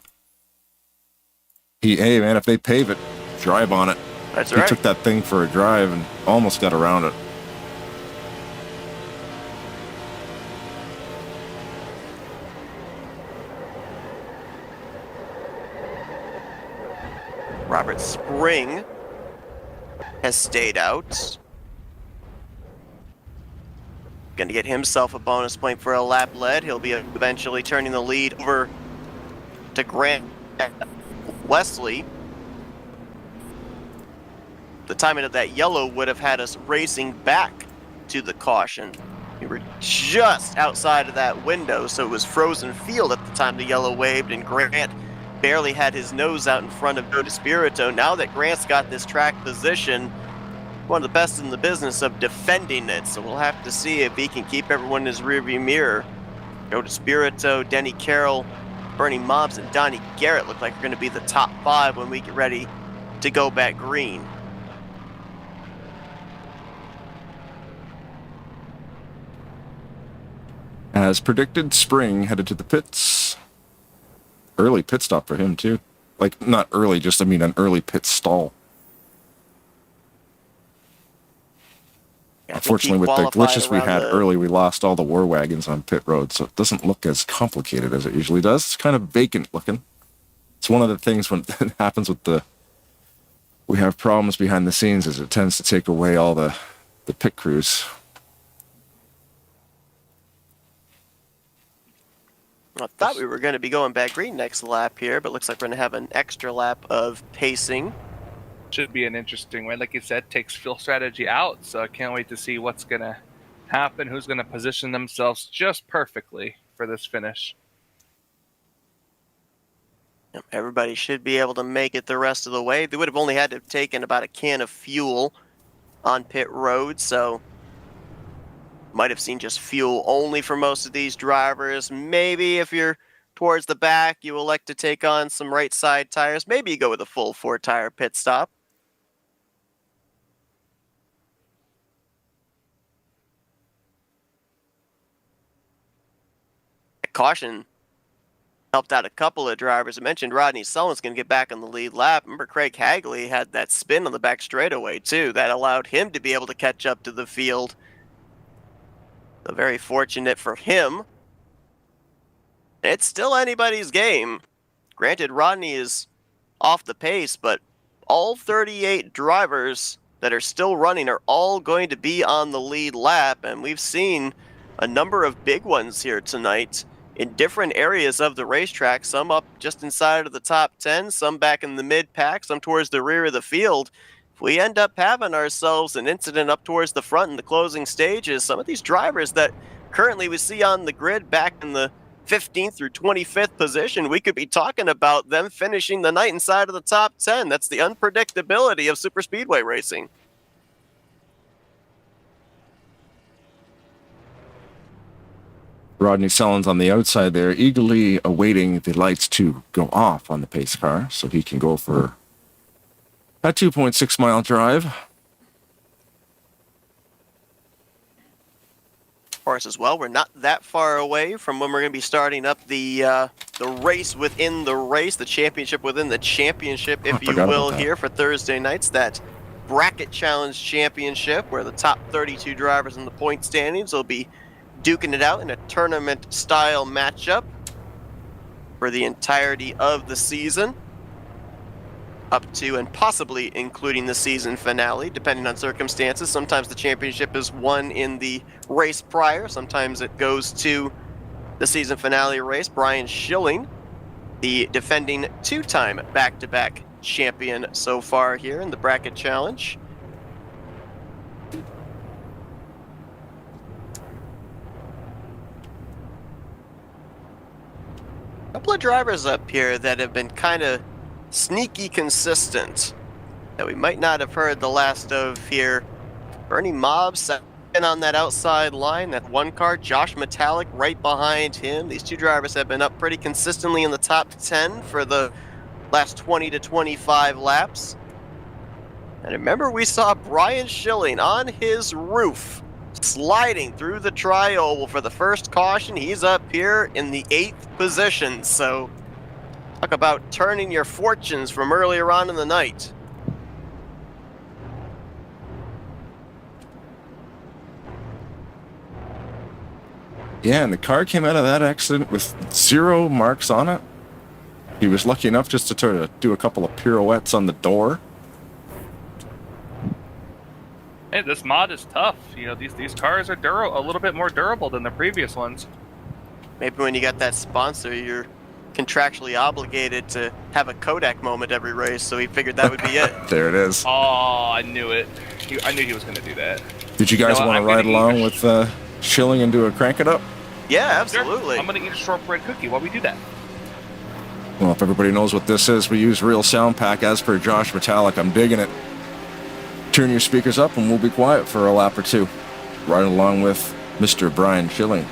Hey, man, if they pave it, drive on it. That's right. He took that thing for a drive and almost got around it. Robert Spring has stayed out. Going to get himself a bonus point for a lap lead. He'll be eventually turning the lead over to Grant Wesley. The timing of that yellow would have had us racing back to the caution. We were just outside of that window, so it was frozen field at the time the yellow waved, and Grant barely had his nose out in front of Joe DeSpirito. Now that Grant's got this track position, one of the best in the business of defending it, so we'll have to see if he can keep everyone in his rearview mirror. Joe DeSpirito, Denny Carroll, Bernie Mobbs, and Donnie Garrett look like they're going to be the top 5 when we get ready to go back green. As predicted, Spring headed to the pits. Early pit stop for him, too. Like, not early, just, an early pit stall. Yeah, unfortunately, with the glitches we had early, we lost all the war wagons on pit road, so it doesn't look as complicated as it usually does. It's kind of vacant looking. It's one of the things when it happens with we have problems behind the scenes, is it tends to take away all the pit crews. I thought we were going to be going back green next lap here, but looks like we're going to have an extra lap of pacing. Should be an interesting way. Like you said, takes fuel strategy out, so I can't wait to see what's going to happen, who's going to position themselves just perfectly for this finish. Everybody should be able to make it the rest of the way. They would have only had to have taken about a can of fuel on pit road, so might have seen just fuel only for most of these drivers. Maybe if you're towards the back, you elect to take on some right side tires. Maybe you go with a full 4-tire pit stop. Caution helped out a couple of drivers. I mentioned Rodney Sullivan's going to get back on the lead lap. Remember, Craig Hagley had that spin on the back straightaway, too. That allowed him to be able to catch up to the field. So very fortunate for him. It's still anybody's game. Granted, Rodney is off the pace, but all 38 drivers that are still running are all going to be on the lead lap, and we've seen a number of big ones here tonight in different areas of the racetrack, some up just inside of the top 10, some back in the mid-pack, some towards the rear of the field. If we end up having ourselves an incident up towards the front in the closing stages, some of these drivers that currently we see on the grid back in the 15th through 25th position, we could be talking about them finishing the night inside of the top 10. That's the unpredictability of superspeedway racing. Rodney Sullins on the outside there, eagerly awaiting the lights to go off on the pace car so he can go for a 2.6-mile drive. Of course, as well, we're not that far away from when we're going to be starting up the race within the race, the championship within the championship, if you will, here for Thursday nights. That Bracket Challenge Championship, where the top 32 drivers in the point standings will be duking it out in a tournament-style matchup for the entirety of the season. up to and possibly including the season finale, depending on circumstances. Sometimes the championship is won in the race prior. Sometimes it goes to the season finale race. Brian Schilling, the defending two-time back-to-back champion so far here in the bracket challenge. A couple of drivers up here that have been kind of sneaky consistent that we might not have heard the last of here. Bernie Mobb second on that outside line, that one car. Josh Metallic right behind him. These two drivers have been up pretty consistently in the top 10 for the last 20 to 25 laps. And remember, we saw Brian Schilling on his roof sliding through the tri-oval for the first caution. He's up here in the 8th position, so talk about turning your fortunes from earlier on in the night. Yeah, and the car came out of that accident with 0 marks on it. He was lucky enough just to try to do a couple of pirouettes on the door. Hey, this mod is tough. You know, these cars are a little bit more durable than the previous ones. Maybe when you got that sponsor, you're contractually obligated to have a Kodak moment every race, so he figured that would be it. There it is. Oh, I knew it. I knew he was going to do that. Did you guys want to ride along with Schilling and do a crank it up? Yeah, absolutely. Sure. I'm going to eat a shortbread cookie while we do that. Well, if everybody knows what this is, we use real sound pack as per Josh Metallic. I'm digging it. Turn your speakers up and we'll be quiet for a lap or two. Right along with Mr. Brian Schilling.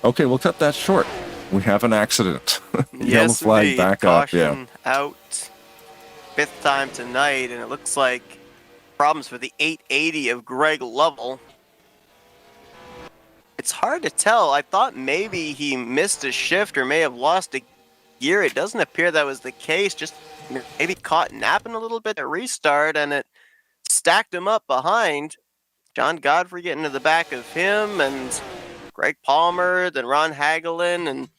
Okay, we'll cut that short. We have an accident. Yellow Yes, flag indeed. back up. Yeah. Caution out. 5th time tonight, and it looks like problems for the 880 of Greg Lovell. It's hard to tell. I thought maybe he missed a shift or may have lost a gear. It doesn't appear that was the case. Just maybe caught napping a little bit at restart, and it stacked him up behind. John Godfrey getting to the back of him, and Greg Palmer, then Ron Hagelin, and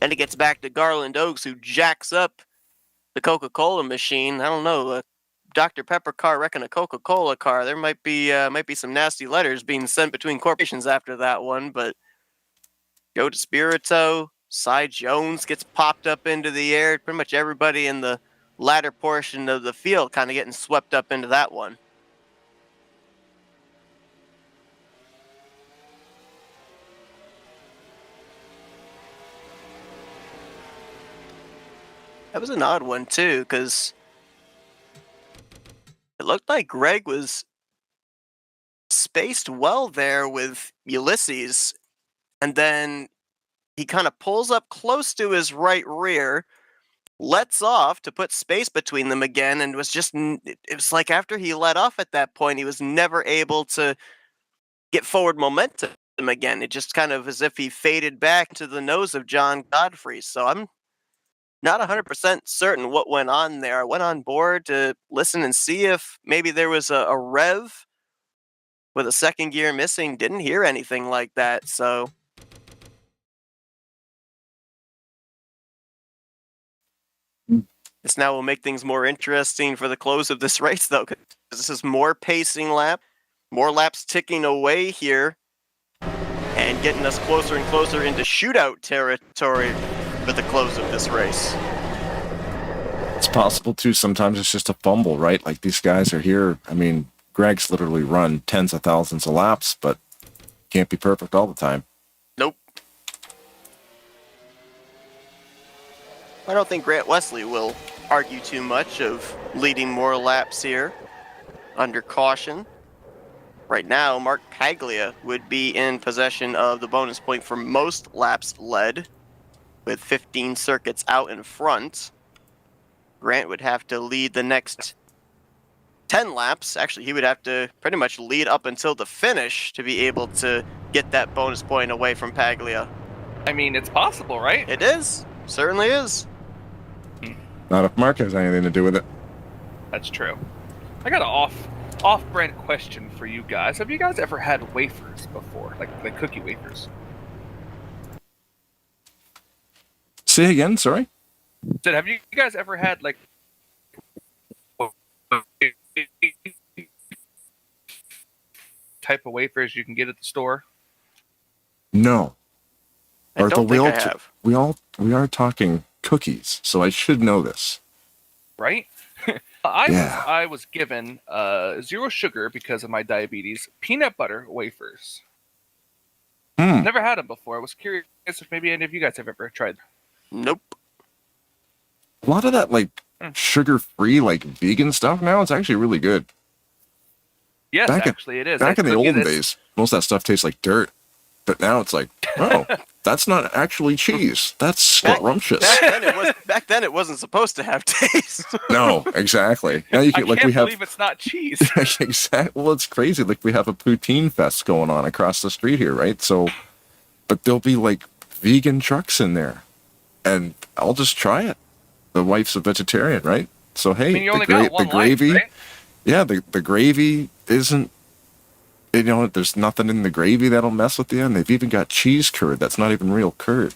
then it gets back to Garland Oaks, who jacks up the Coca-Cola machine. I don't know, a Dr. Pepper car wrecking a Coca-Cola car. There might be some nasty letters being sent between corporations after that one, but Joe DeSpirito, Cy Jones gets popped up into the air. Pretty much everybody in the latter portion of the field kind of getting swept up into that one. That was an odd one, too, because it looked like Greg was spaced well there with Ulysses, and then he kind of pulls up close to his right rear, lets off to put space between them again, and it was like after he let off at that point, he was never able to get forward momentum again. It just kind of as if he faded back to the nose of John Godfrey. So I'm not 100% certain what went on there. I went on board to listen and see if maybe there was a rev with a second gear missing. Didn't hear anything like that, so this now will make things more interesting for the close of this race, though, because this is more pacing lap, more laps ticking away here, and getting us closer and closer into shootout territory for the close of this race. It's possible, too. Sometimes it's just a fumble, right? Like these guys are here. I mean, Greg's literally run tens of thousands of laps, but can't be perfect all the time. Nope. I don't think Grant Wesley will argue too much of leading more laps here under caution. Right now, Mark Paglia would be in possession of the bonus point for most laps led, with 15 circuits out in front. Grant would have to lead the next 10 laps. Actually, he would have to pretty much lead up until the finish to be able to get that bonus point away from Paglia. I mean, it's possible, right? It is. Certainly is. Not if Mark has anything to do with it. That's true. I got an off-brand question for you guys. Have you guys ever had wafers before, like cookie wafers? Say again, sorry? So have you guys ever had like type of wafers you can get at the store? No. I don't think I have. We are talking cookies, so I should know this. Right? I was given 0 sugar because of my diabetes peanut butter wafers. Never had them before. I was curious if maybe any of you guys have ever tried. Nope. A lot of that, like, sugar-free, like, vegan stuff now, it's actually really good. Yes, actually it is. Back in the olden days, most of that stuff tastes like dirt. But now it's like, oh, that's not actually cheese. That's scrumptious. Back then it wasn't supposed to have taste. No, exactly. Now you I can, like, can't believe it's not cheese. Exactly. Well, it's crazy. Like, we have a poutine fest going on across the street here, right? So, but there'll be, like, vegan trucks in there. And I'll just try it. The wife's a vegetarian, right? So, hey, I mean, you only got one the gravy, life, right? yeah, the gravy isn't, you know, there's nothing in the gravy that'll mess with you. And they've even got cheese curd. That's not even real curd.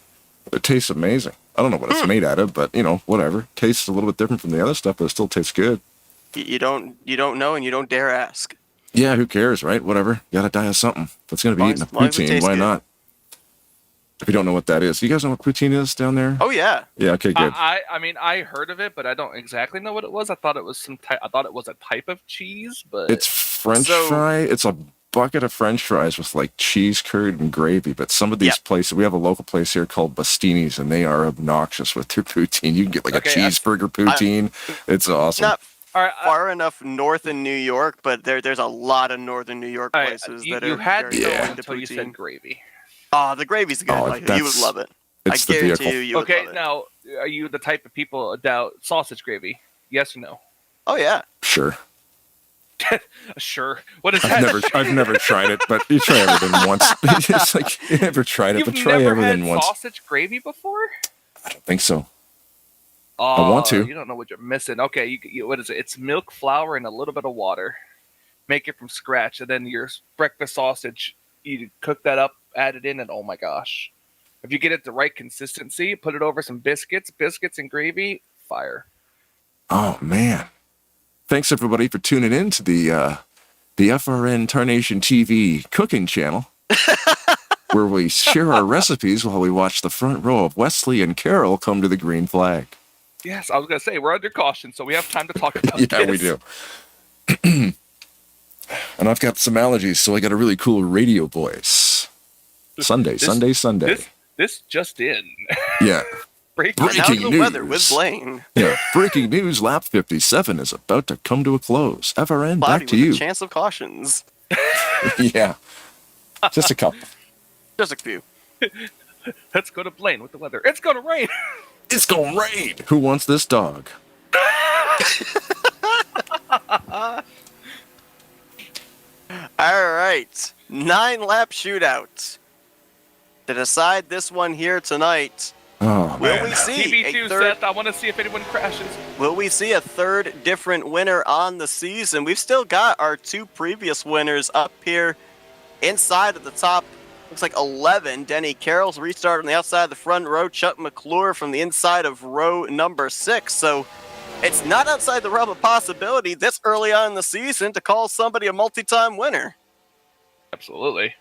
It tastes amazing. I don't know what it's made out of, but, you know, whatever. Tastes a little bit different from the other stuff, but it still tastes good. You don't know and you don't dare ask. Yeah, who cares, right? Whatever. You gotta die of something. If it's gonna be eating a poutine, why not? If you don't know what that is. You guys know what poutine is down there? Oh, yeah. Yeah, okay, good. I mean, I heard of it, but I don't exactly know what it was. I thought it was I thought it was a type of cheese, but It's French fry. It's a bucket of French fries with, like, cheese curd and gravy. But some of these places, we have a local place here called Bastini's, and they are obnoxious with their poutine. You can get, like, a cheeseburger poutine. It's awesome. Not far enough north in New York, but there's a lot of northern New York places that are you had very to into until you poutine. said gravy. Oh, the gravy's good. You would love it. I guarantee you would love it. Now, are you the type of people that doubt sausage gravy? Yes or no? Oh, yeah. Sure. Sure. What is that? I've never tried it, but you try everything once. It's like, you never tried it, but try everything once. You've never had sausage gravy before? I don't think so. Oh, I want to. You don't know what you're missing. Okay, what is it? It's milk, flour, and a little bit of water. Make it from scratch, and then your breakfast sausage, you cook that up, add it in, and oh my gosh. If you get it the right consistency, put it over some biscuits and gravy, fire. Oh, man. Thanks, everybody, for tuning in to the FRN Tarnation TV cooking channel, where we share our recipes while we watch the front row of Wesley and Carol come to the green flag. Yes, I was going to say, we're under caution, so we have time to talk about this. Yeah, we do. And I've got some allergies, so I got a really cool radio voice. Sunday. This just in. Yeah. Breaking news. Weather with Blaine. Yeah. Breaking news. Lap 57 is about to come to a close. FRN, back to you. A chance of cautions. Yeah. Just a couple. Just a few. Let's go to Blaine with the weather. It's going to rain. It's going to rain. Who wants this dog? All right. 9-lap shootout. To decide this one here tonight, Oh, will man. we see TV2, a third? Seth, I want to see if anyone crashes. Will we see a third different winner on the season? We've still got our 2 previous winners up here inside of the top. Looks like 11. Denny Carroll's restart on the outside of the front row. Chuck McClure from the inside of row number 6. So it's not outside the realm of possibility this early on in the season to call somebody a multi-time winner. Absolutely.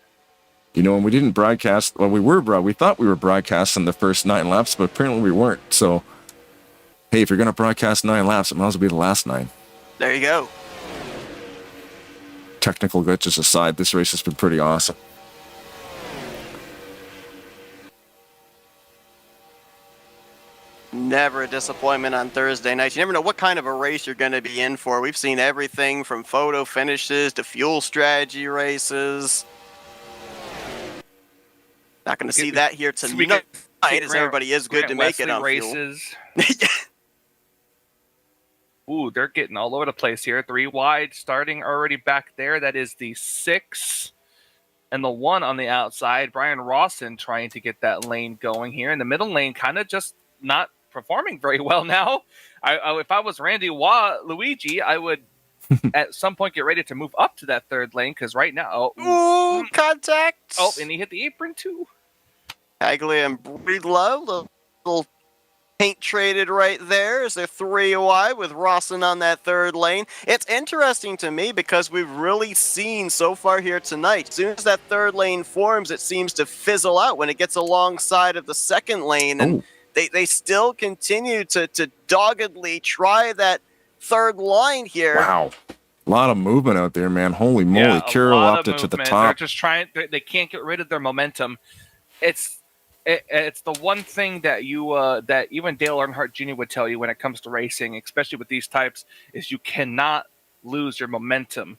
You know, when we didn't broadcast, well, we thought we were broadcasting the first 9 laps, but apparently we weren't. So, hey, if you're going to broadcast 9 laps, it might as well be the last 9. There you go. Technical glitches aside, this race has been pretty awesome. never a disappointment on Thursday nights. You never know what kind of a race you're going to be in for. We've seen everything from photo finishes to fuel strategy races. Not going to see that here tonight, as everybody is good to make it on races. Fuel. Ooh, they're getting all over the place here. 3 wide starting already back there. That is the 6 and the 1 on the outside. Brian Rawson trying to get that lane going here. In the middle lane, kind of just not performing very well now. If I was Randy Luigi, I would at some point get ready to move up to that 3rd lane, because right now... Ooh, contact! Oh, and he hit the apron too. Hagley and Breedlove, little paint traded right there as they're 3 wide with Rawson on that 3rd lane. It's interesting to me because we've really seen so far here tonight, as soon as that 3rd lane forms, it seems to fizzle out when it gets alongside of the 2nd lane. And they still continue to doggedly try that 3rd line here. Wow. A lot of movement out there, man. Holy moly. Yeah, Kirill upped it to the top. They're just trying. They can't get rid of their momentum. It's the one thing that that even Dale Earnhardt Jr. would tell you when it comes to racing, especially with these types, is you cannot lose your momentum.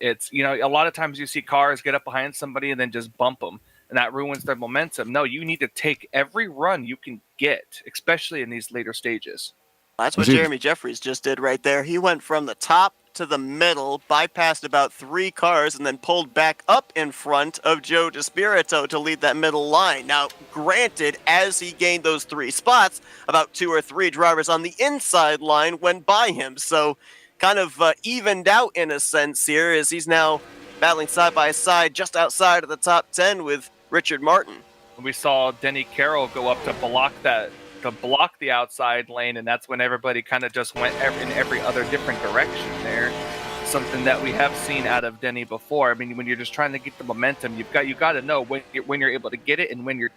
It's, a lot of times you see cars get up behind somebody and then just bump them, and that ruins their momentum. No, you need to take every run you can get, especially in these later stages. That's what Jeremy Jeffries just did right there. He went from the top to the middle, bypassed about 3 cars, and then pulled back up in front of Joe DeSpirito to lead that middle line. Now, granted, as he gained those 3 spots, about 2 or 3 drivers on the inside line went by him. So kind of evened out in a sense here, as he's now battling side by side just outside of the top 10 with Richard Martin. We saw Denny Carroll go up to block the outside lane, and that's when everybody kind of just went in every other different direction there. Something that we have seen out of Denny before. I mean, when you're just trying to get the momentum, you got to know when you're able to get it and when you're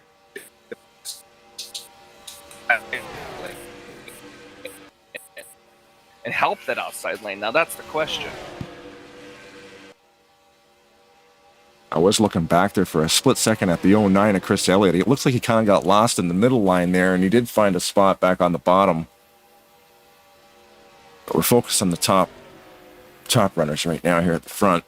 and help that outside lane. Now that's the question. I was looking back there for a split second at the 09 of Chris Elliott. It looks like he kind of got lost in the middle line there, and he did find a spot back on the bottom. But we're focused on the top runners right now here at the front.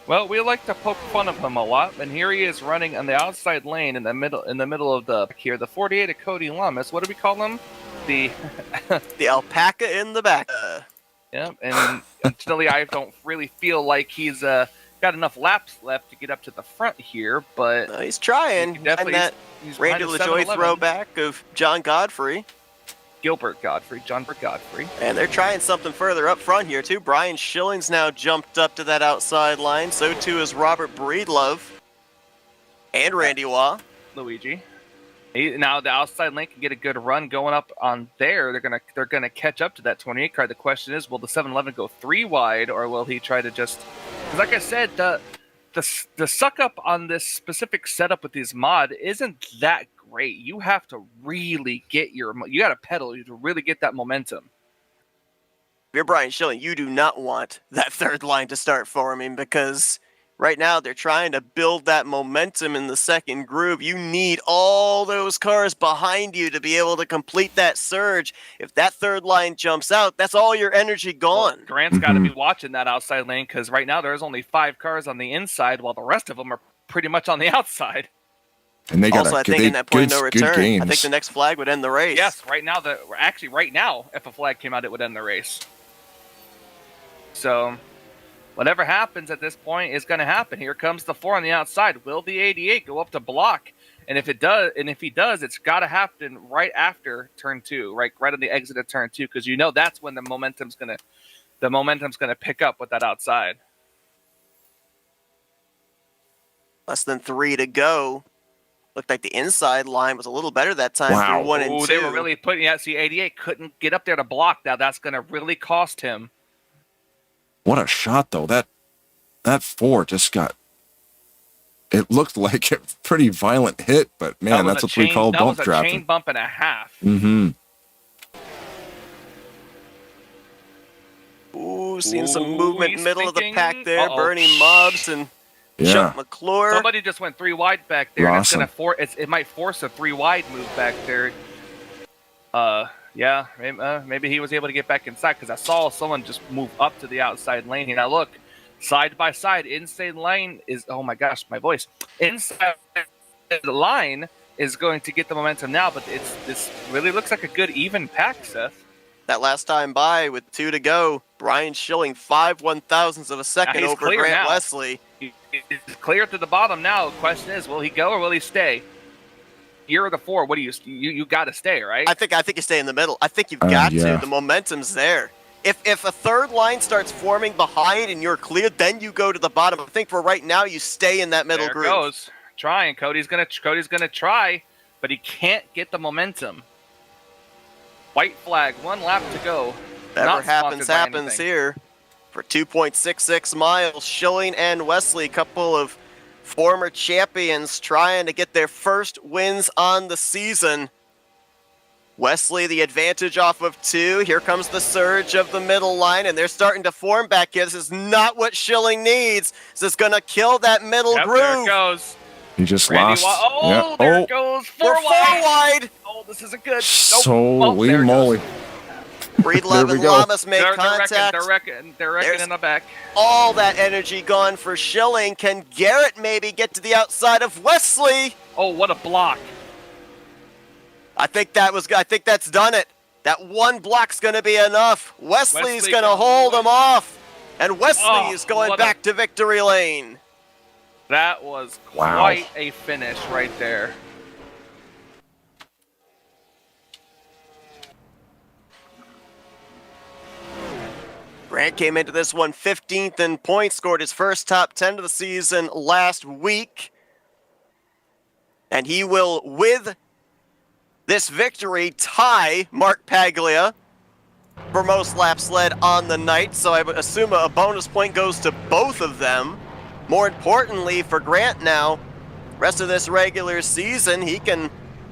Well, we like to poke fun of him a lot, and here he is running on the outside lane in the middle of the 48 of Cody Lamas. What do we call him? The alpaca in the back. Yeah, and unfortunately, I don't really feel like he's got enough laps left to get up to the front here, but he's trying. And that Randy LaJoie throwback of John Godfrey. John Godfrey. And they're trying something further up front here, too. Brian Schilling's now jumped up to that outside line. So, too, is Robert Breedlove and Randy Waugh. Luigi. Now, the outside lane can get a good run going up on there. They're gonna catch up to that 28 car. The question is, will the 711 go 3 wide, or will he try to just... Because like I said, the suck up on this specific setup with these mod isn't that great. You have to really get you got to pedal to really get that momentum. If you're Brian Schilling, you do not want that 3rd line to start forming, because right now they're trying to build that momentum in the 2nd groove. You need all those cars behind you to be able to complete that surge. If that 3rd line jumps out, that's all your energy gone. Well, Grant's got to be watching that outside lane, because right now there's only 5 cars on the inside, while the rest of them are pretty much on the outside. And they got also, I think in that point of no return, I think the next flag would end the race. Yes, right now, if a flag came out, it would end the race. So... whatever happens at this point is going to happen. Here comes the 4 on the outside. Will the 88 go up to block? And if he does, it's got to happen right after turn 2, right on the exit of turn 2, because that's when the momentum's going to pick up with that outside. Less than 3 to go. Looked like the inside line was a little better that time. Wow. 1 and 2. They were really putting out. See, 88 couldn't get up there to block. Now that's going to really cost him. What a shot, though. That 4 just got... It looked like a pretty violent hit, but, man, that's what we call bump dropping. That was a chain bump and a half. Mm-hmm. Ooh, seeing some movement in the middle of the pack there. Bernie Mobbs and Chuck McClure. Somebody just went 3 wide back there. And it might force a 3 wide move back there. Yeah, maybe he was able to get back inside because I saw someone just move up to the outside lane here. Now look, side by side, inside lane is, oh my gosh, my voice. Inside the line is going to get the momentum now, but this really looks like a good even pack, Seth. That last time by with 2 to go, Brian Schilling 5/1000ths of a second over Grant now. Wesley. He's clear to the bottom now. The question is, will he go or will he stay? Here are the 4. What do you got to stay, right? I think you stay in the middle. I think you've got yeah. to. The momentum's there. If a third line starts forming behind and you're clear, then you go to the bottom. I think for right now you stay in that middle there group. Goes. Trying. Cody's gonna try, but he can't get the momentum. White flag, 1 lap to go. Whatever happens here. For 2.66 miles, Schilling and Wesley, couple of former champions trying to get their first wins on the season. Wesley, the advantage off of 2. Here comes the surge of the middle line, and they're starting to form back here. This is not what Schilling needs. This is going to kill that middle groove. There it goes. He just Randy lost. There it goes. 4 wide. Oh, this isn't good. Holy moly. Breedlove and Lamas make contact. They're wrecking in the back. All that energy gone for Schilling. Can Garrett maybe get to the outside of Wesley? Oh, what a block. I think that's done it. That 1 block's going to be enough. Wesley's going to hold him off. And Wesley is going back to victory lane. That was quite a finish right there. Grant came into this one 15th in points, scored his first top 10 of the season last week. And he will, with this victory, tie Mark Paglia for most laps led on the night. So I would assume a bonus point goes to both of them. More importantly for Grant now, rest of this regular season, he can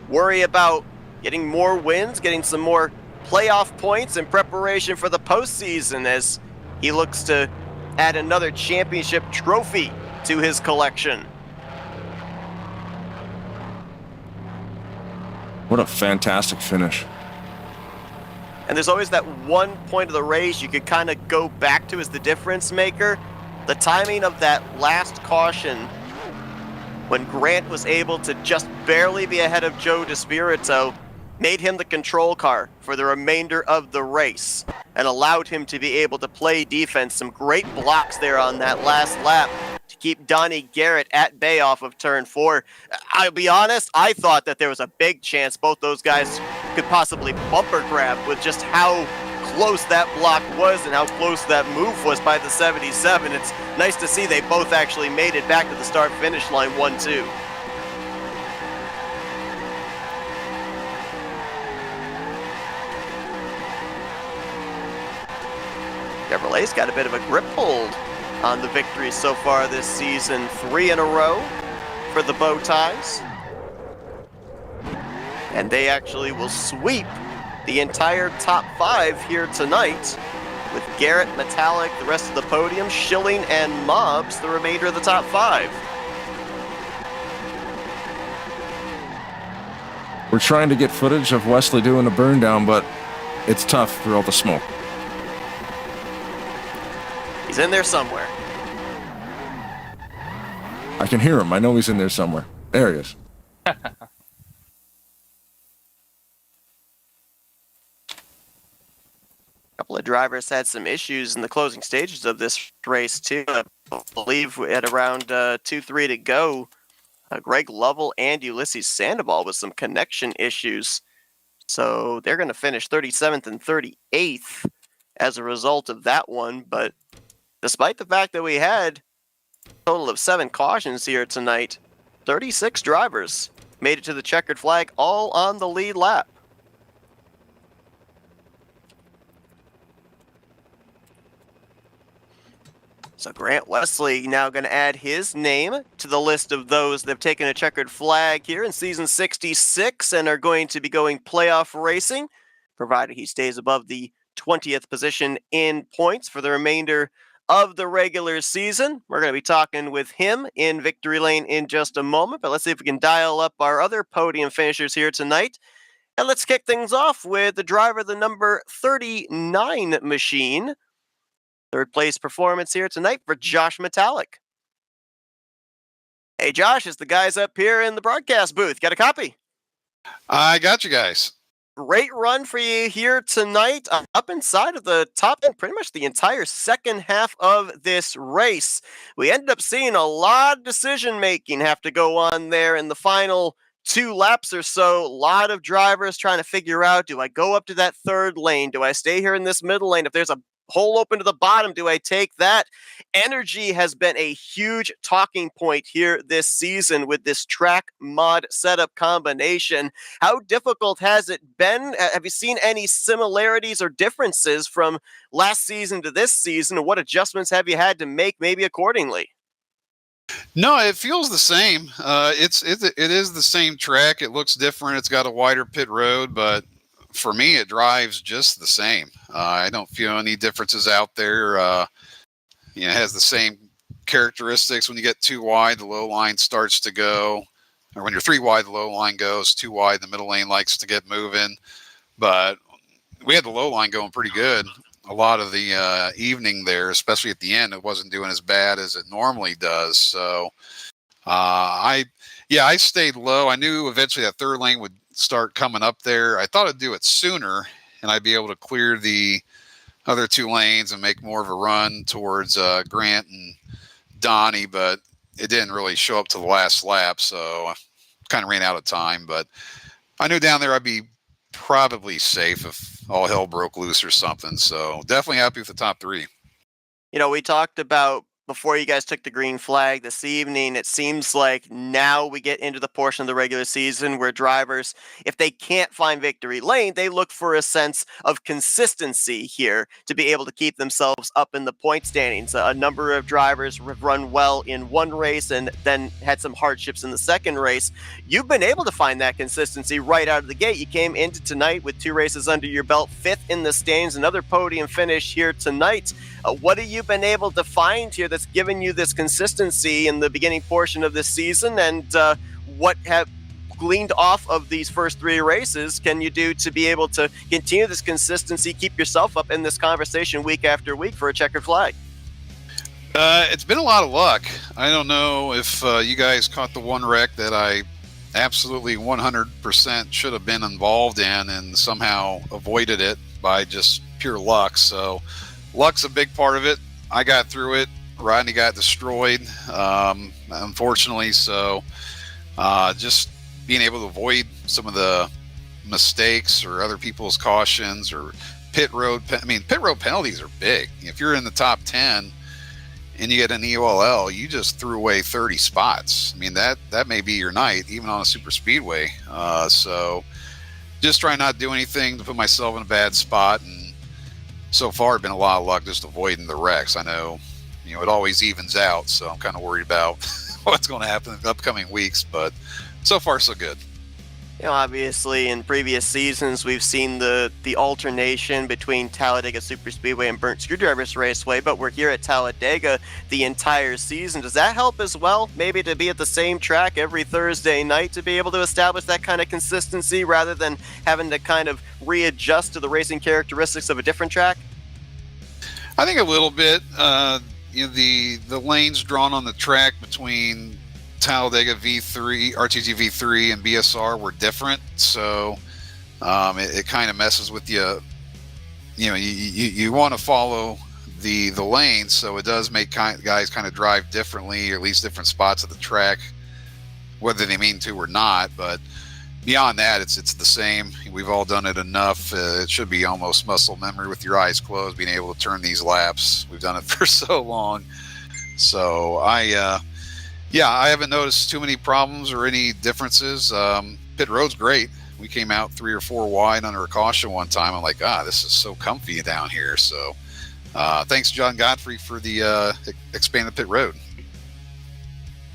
worry about getting more wins, getting some more playoff points in preparation for the postseason as he looks to add another championship trophy to his collection. What a fantastic finish. And there's always that one point of the race you could kind of go back to as the difference maker. The timing of that last caution when Grant was able to just barely be ahead of Joe DeSpirito made him the control car for the remainder of the race and allowed him to be able to play defense. Some great blocks there on that last lap to keep Donnie Garrett at bay off of turn 4. I'll be honest, I thought that there was a big chance both those guys could possibly bumper grab with just how close that block was and how close that move was by the 77. It's nice to see they both actually made it back to the start-finish line 1-2. Chevrolet's got a bit of a grip hold on the victories so far this season. 3 in a row for the bow ties. And they actually will sweep the entire top 5 here tonight with Garrett, Metallic, the rest of the podium, Schilling, and Mobs, the remainder of the top 5. We're trying to get footage of Wesley doing a burn down, but it's tough for all the smoke. He's in there somewhere. I can hear him. I know he's in there somewhere. There he is. A couple of drivers had some issues in the closing stages of this race too. I believe at around 2-3 to go, Greg Lovell and Ulysses Sandoval with some connection issues. So they're going to finish 37th and 38th as a result of that one. But despite the fact that we had a total of 7 cautions here tonight, 36 drivers made it to the checkered flag, all on the lead lap. So Grant Wesley now going to add his name to the list of those that have taken a checkered flag here in season 66 and are going to be going playoff racing, provided he stays above the 20th position in points for the remainder of the regular season. We're going to be talking with him in victory lane in just a moment, but let's see if we can dial up our other podium finishers here tonight. And let's kick things off with the driver of the number 39 machine. Third place performance here tonight for Josh Metallic. Hey, Josh, it's the guys up here in the broadcast booth. Got a copy? I got you guys. Great run for you here tonight, up inside of the top end, pretty much the entire second half of this race. We ended up seeing a lot of decision making have to go on there in the final 2 laps or so. A lot of drivers trying to figure out, do I go up to that third lane? Do I stay here in this middle lane? If there's a hole open to the bottom, do I take that? Energy has been a huge talking point here this season with this track mod setup combination. How difficult has it been? Have you seen any similarities or differences from last season to this season? And what adjustments have you had to make maybe accordingly? No, it feels the same. It is the same track. It looks different. It's got a wider pit road, but for me, it drives just the same. I don't feel any differences out there. It has the same characteristics. When you get too wide, the low line starts to go. Or when you're 3 wide, the low line goes. 2 wide, the middle lane likes to get moving. But we had the low line going pretty good a lot of the evening there, especially at the end. It wasn't doing as bad as it normally does. So I stayed low. I knew eventually that third lane would start coming up there. I thought I'd do it sooner and I'd be able to clear the other 2 lanes and make more of a run towards Grant and Donnie, but it didn't really show up to the last lap, so I kind of ran out of time. But I knew down there I'd be probably safe if all hell broke loose or something. So definitely happy with the top 3. We talked about before you guys took the green flag this evening, it seems like now we get into the portion of the regular season where drivers, if they can't find victory lane, they look for a sense of consistency here to be able to keep themselves up in the point standings. A number of drivers have run well in one race and then had some hardships in the second race. You've been able to find that consistency right out of the gate. You came into tonight with 2 races under your belt, 5th in the standings, another podium finish here tonight. What have you been able to find here that's given you this consistency in the beginning portion of this season, and what have gleaned off of these first 3 races can you do to be able to continue this consistency, keep yourself up in this conversation week after week for a checkered flag? It's been a lot of luck. I don't know if you guys caught the one wreck that I absolutely 100% should have been involved in and somehow avoided it by just pure luck. So luck's a big part of it. I got through it. Rodney got destroyed, unfortunately. So just being able to avoid some of the mistakes or other people's cautions or pit road penalties are big. If you're in the top 10 and you get an EOLL, you just threw away 30 spots. I mean, that may be your night, even on a super speedway. So just try not to do anything to put myself in a bad spot. And so far, it's been a lot of luck just avoiding the wrecks. I know, it always evens out, so I'm kind of worried about what's going to happen in the upcoming weeks, but so far, so good. Obviously, in previous seasons, we've seen the alternation between Talladega Superspeedway and Burnt Screwdrivers Raceway, but we're here at Talladega the entire season. Does that help as well? Maybe to be at the same track every Thursday night to be able to establish that kind of consistency rather than having to kind of readjust to the racing characteristics of a different track? I think a little bit. The lanes drawn on the track between Talladega V3, RTG V3, and BSR were different, so it kind of messes with you. You want to follow the lane, so it does make guys kind of drive differently, or at least different spots of the track, whether they mean to or not. But beyond that, it's the same. We've all done it enough. It should be almost muscle memory with your eyes closed, being able to turn these laps. We've done it for so long. So I haven't noticed too many problems or any differences. Pit road's great. We came out 3 or 4 wide under a caution one time. I'm like, this is so comfy down here. So thanks, John Godfrey, for the expanded pit road.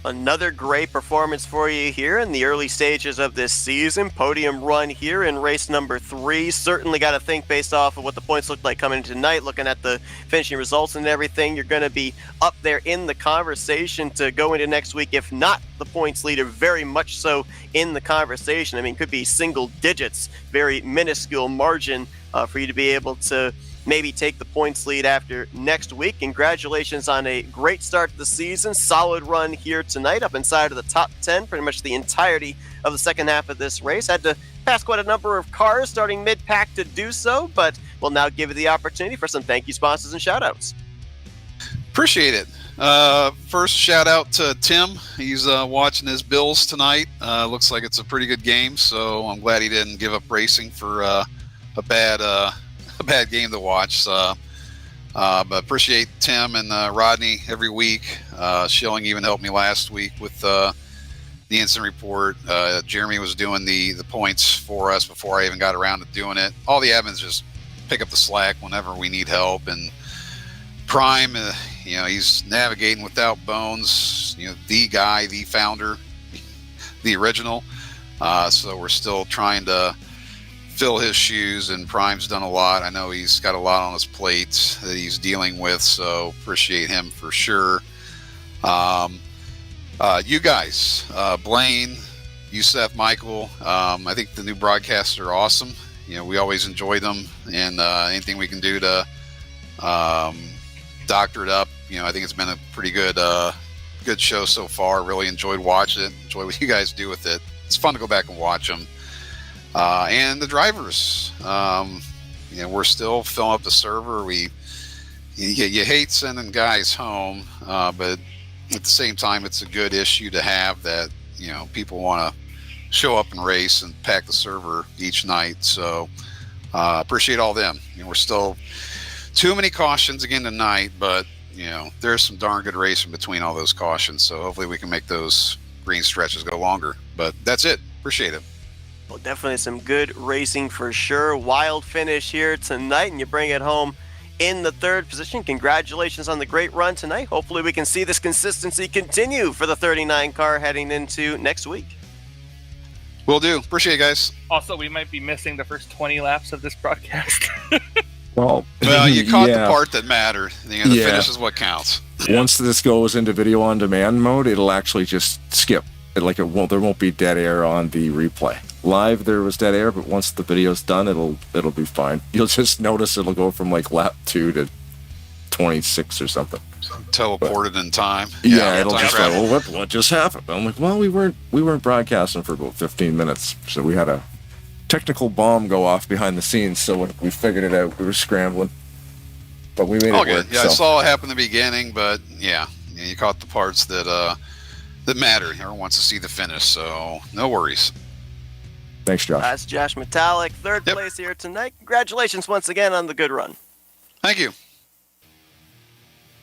Another great performance for you here in the early stages of this season. Podium run here in race number 3. Certainly got to think based off of what the points looked like coming into tonight, looking at the finishing results and everything, you're going to be up there in the conversation to go into next week, if not the points leader, very much so in the conversation. I mean, could be single digits, very minuscule margin for you to be able to maybe take the points lead after next week. Congratulations on a great start to the season. Solid run here tonight, up inside of the top 10 pretty much the entirety of the second half of this race. Had to pass quite a number of cars starting mid-pack to do so, but we'll now give you the opportunity for some thank you sponsors and shout-outs. Appreciate it. First shout out to Tim. He's watching his Bills tonight. Looks like it's a pretty good game, so I'm glad he didn't give up racing for a bad game to watch. But appreciate Tim and Rodney every week. Schilling even helped me last week with the instant report. Jeremy was doing the points for us before I even got around to doing it. All the admins just pick up the slack whenever we need help. And Prime, he's navigating without bones. The guy, the founder, the original. So we're still trying to fill his shoes, and Prime's done a lot. I know he's got a lot on his plate that he's dealing with, so appreciate him for sure. You guys, Blaine, Youssef, Michael, I think the new broadcasts are awesome. We always enjoy them, and anything we can do to doctor it up. I think it's been a pretty good show so far. Really enjoyed watching it. Enjoy what you guys do with it. It's fun to go back and watch them. And the drivers, we're still filling up the server. You hate sending guys home, but at the same time, it's a good issue to have that, people want to show up and race and pack the server each night. So appreciate all them. We're still too many cautions again tonight, but there's some darn good racing between all those cautions. So hopefully we can make those green stretches go longer. But that's it. Appreciate it. Well, definitely some good racing for sure. Wild finish here tonight, and you bring it home in the third position. Congratulations on the great run tonight. Hopefully we can see this consistency continue for the 39 car heading into next week. Will do. Appreciate it, guys. Also, we might be missing the first 20 laps of this broadcast. Well, you caught the part that mattered. The finish is what counts. Once this goes into video on demand mode, it'll actually just skip. There won't be dead air on the replay. Live there was dead air, but once the video's done, it'll be fine. You'll just notice it'll go from like lap 2 to 26 or something. Teleported in time. Yeah, it'll just go, what just happened? I'm like, well, we weren't broadcasting for about 15 minutes, so we had a technical bomb go off behind the scenes. So when we figured it out, we were scrambling, but we made it good. work. Yeah, I saw it happen in the beginning, but you caught the parts that matter. Everyone wants to see the finish, so no worries. Thanks, Josh. That's Josh Metallic, third place here tonight. Congratulations once again on the good run. Thank you.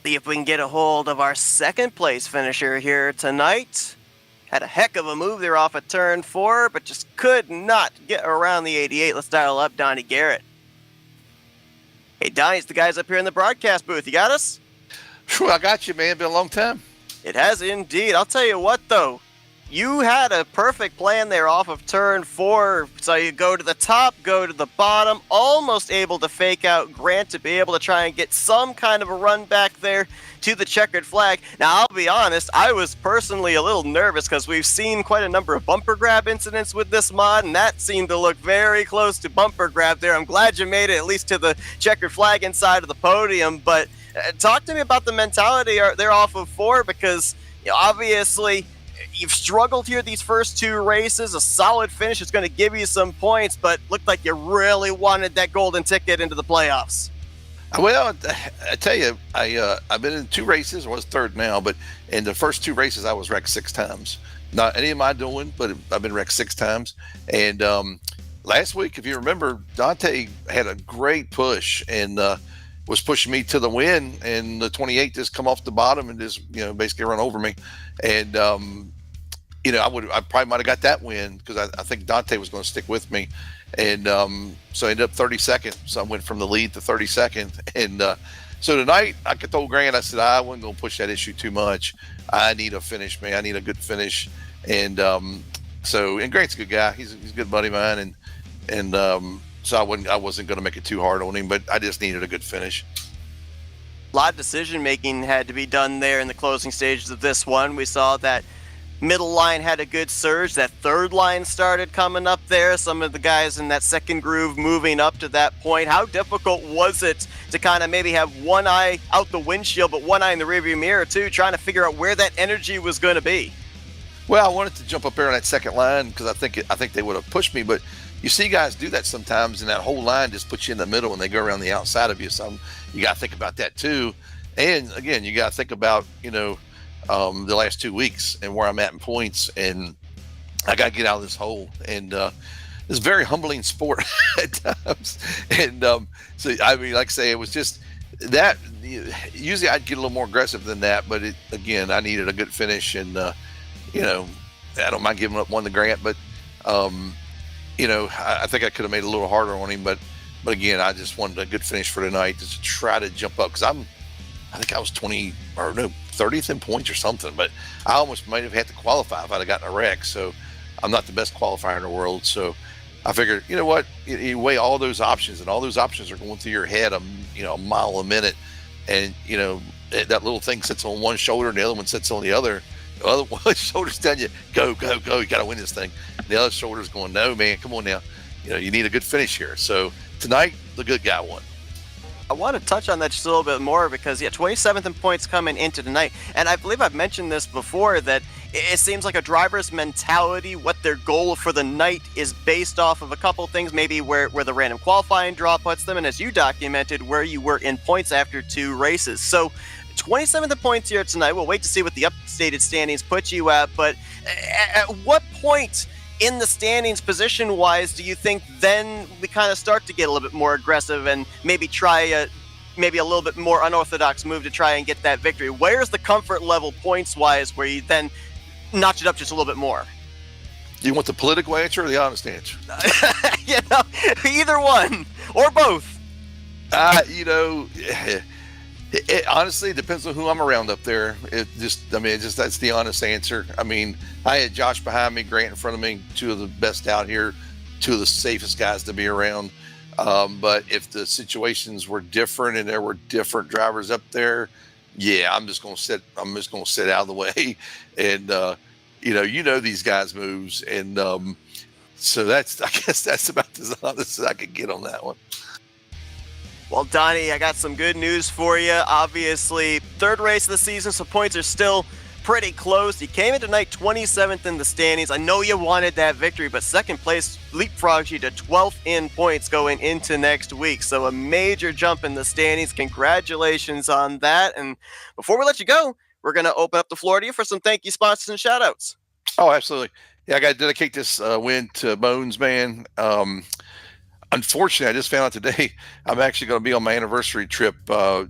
See if we can get a hold of our second place finisher here tonight. Had a heck of a move there off at turn 4, but just could not get around the 88. Let's dial up Donnie Garrett. Hey, Donnie, it's the guys up here in the broadcast booth. You got us? Sure, I got you, man. Been a long time. It has indeed. I'll tell you what, though. You had a perfect plan there off of turn 4. So you go to the top, go to the bottom, almost able to fake out Grant to be able to try and get some kind of a run back there to the checkered flag. Now, I'll be honest, I was personally a little nervous because we've seen quite a number of bumper grab incidents with this mod, and that seemed to look very close to bumper grab there. I'm glad you made it at least to the checkered flag inside of the podium, but talk to me about the mentality there off of 4, because obviously you've struggled here these first 2 races. A solid finish is going to give you some points, but looked like you really wanted that golden ticket into the playoffs. Well, I tell you, I've been in 2 races. I was third now, but in the first 2 races, I was wrecked 6 times. Not any of my doing, but I've been wrecked 6 times. And last week, if you remember, Dante had a great push and was pushing me to the win, and the 28 just come off the bottom and just basically run over me. And I probably might have got that win because I think Dante was going to stick with me. And so I ended up 32nd. So I went from the lead to 32nd. And so tonight I told Grant, I said I wasn't going to push that issue too much. I need a finish, man. I need a good finish. And Grant's a good guy. He's a good buddy of mine, and so I wasn't going to make it too hard on him, but I just needed a good finish. A lot of decision making had to be done there in the closing stages of this one. We saw that middle line had a good surge. That third line started coming up there. Some of the guys in that second groove moving up to that point. How difficult was it to kind of maybe have one eye out the windshield, but one eye in the rearview mirror too, trying to figure out where that energy was going to be? Well, I wanted to jump up there on that second line because I think they would have pushed me, but you see guys do that sometimes, and that whole line just puts you in the middle and they go around the outside of you. So you got to think about that too. And again, you got to think about, the last 2 weeks and where I'm at in points, and I got to get out of this hole. And it's a very humbling sport at times. And so, I mean, like I say, it was just that. Usually I'd get a little more aggressive than that, but again, I needed a good finish, and I don't mind giving up one to Grant, but I think I could have made it a little harder on him, but again, I just wanted a good finish for tonight just to try to jump up, because I think I was 30th in points or something, but I almost might have had to qualify if I'd have gotten a wreck. So I'm not the best qualifier in the world. So I figured, you know what, you weigh all those options, and all those options are going through your head, a mile a minute, and that little thing sits on one shoulder and the other one sits on the other. The other one shoulder's telling you, go, go, go, you got to win this thing. And the other shoulder's going, no, man, come on now. You need a good finish here. So tonight, the good guy won. I want to touch on that just a little bit more because, 27th in points coming into tonight. And I believe I've mentioned this before, that it seems like a driver's mentality, what their goal for the night is based off of a couple things, maybe where the random qualifying draw puts them, and as you documented, where you were in points after 2 races. So 27th in points here tonight. We'll wait to see what the updated standings put you at, but at what point in the standings position-wise do you think then we kind of start to get a little bit more aggressive and maybe try a little bit more unorthodox move to try and get that victory? Where's the comfort level points-wise where you then notch it up just a little bit more? Do you want the political answer or the honest answer? Either one or both. It honestly depends on who I'm around up there. That's the honest answer. I mean, I had Josh behind me, Grant in front of me, 2 of the best out here, 2 of the safest guys to be around. But if the situations were different and there were different drivers up there, I'm just going to sit out of the way. And, these guys' moves. And so I guess that's about as honest as I could get on that one. Well, Donnie, I got some good news for you. Obviously, 3rd race of the season, so points are still pretty close. You came in tonight 27th in the standings. I know you wanted that victory, but 2nd place leapfrogs you to 12th in points going into next week. So a major jump in the standings. Congratulations on that. And before we let you go, we're going to open up the floor to you for some thank you sponsors and shout-outs. Oh, absolutely. Yeah, I got to dedicate this win to Bones, man. Unfortunately, I just found out today I'm actually going to be on my anniversary trip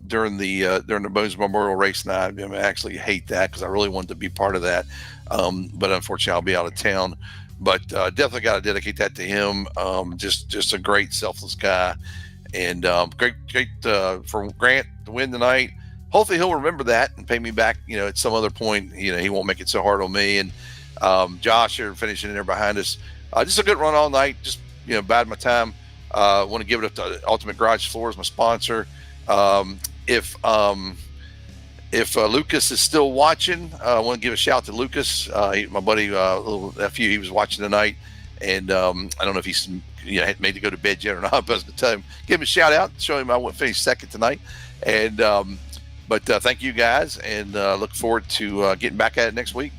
during the Bones Memorial Race night. I actually hate that because I really wanted to be part of that, but unfortunately, I'll be out of town. But definitely got to dedicate that to him. Just a great, selfless guy, and great for Grant to win tonight. Hopefully, he'll remember that and pay me back. At some other point, he won't make it so hard on me. And Josh here finishing in there behind us. Just a good run all night. Just bide my time. Want to give it up to Ultimate Garage Floors, my sponsor. If Lucas is still watching, I want to give a shout out to Lucas, my buddy, little nephew. He was watching tonight, and I don't know if he's had made to go to bed yet or not. But I was going to tell him, give him a shout out, show him I went finish 2nd tonight. And but thank you guys, and look forward to getting back at it next week.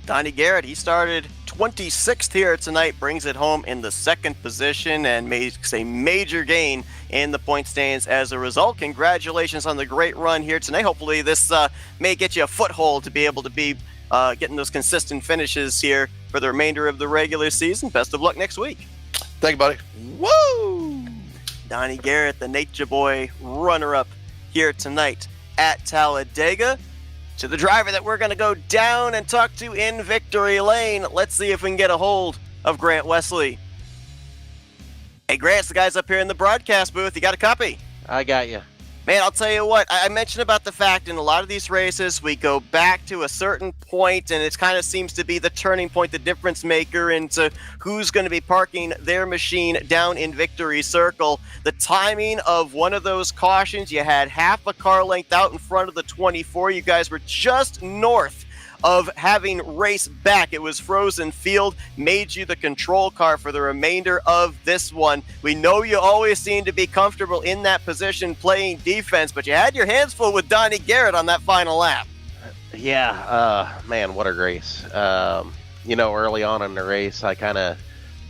Donnie Garrett, he started 26th here tonight, brings it home in the 2nd position and makes a major gain in the point standings as a result. Congratulations on the great run here tonight. Hopefully this may get you a foothold to be able to be getting those consistent finishes here for the remainder of the regular season. Best of luck next week. Thank you, buddy. Woo! Donnie Garrett, the Nature Boy runner-up here tonight at Talladega. To the driver that we're going to go down and talk to in victory lane. Let's see if we can get a hold of Grant Wesley. Hey, Grant, the guys up here in the broadcast booth. You got a copy? I got you. Man, I'll tell you what, I mentioned about the fact in a lot of these races, we go back to a certain point, and it kind of seems to be the turning point, the difference maker into who's going to be parking their machine down in victory circle. The timing of one of those cautions, you had half a car length out in front of the 24. You guys were just north of having race back. It was frozen field, made you the control car for the remainder of this one. We know you always seem to be comfortable in that position playing defense, but you had your hands full with Donnie Garrett on that final lap. Yeah, man, what a race. Early on in the race, I kind of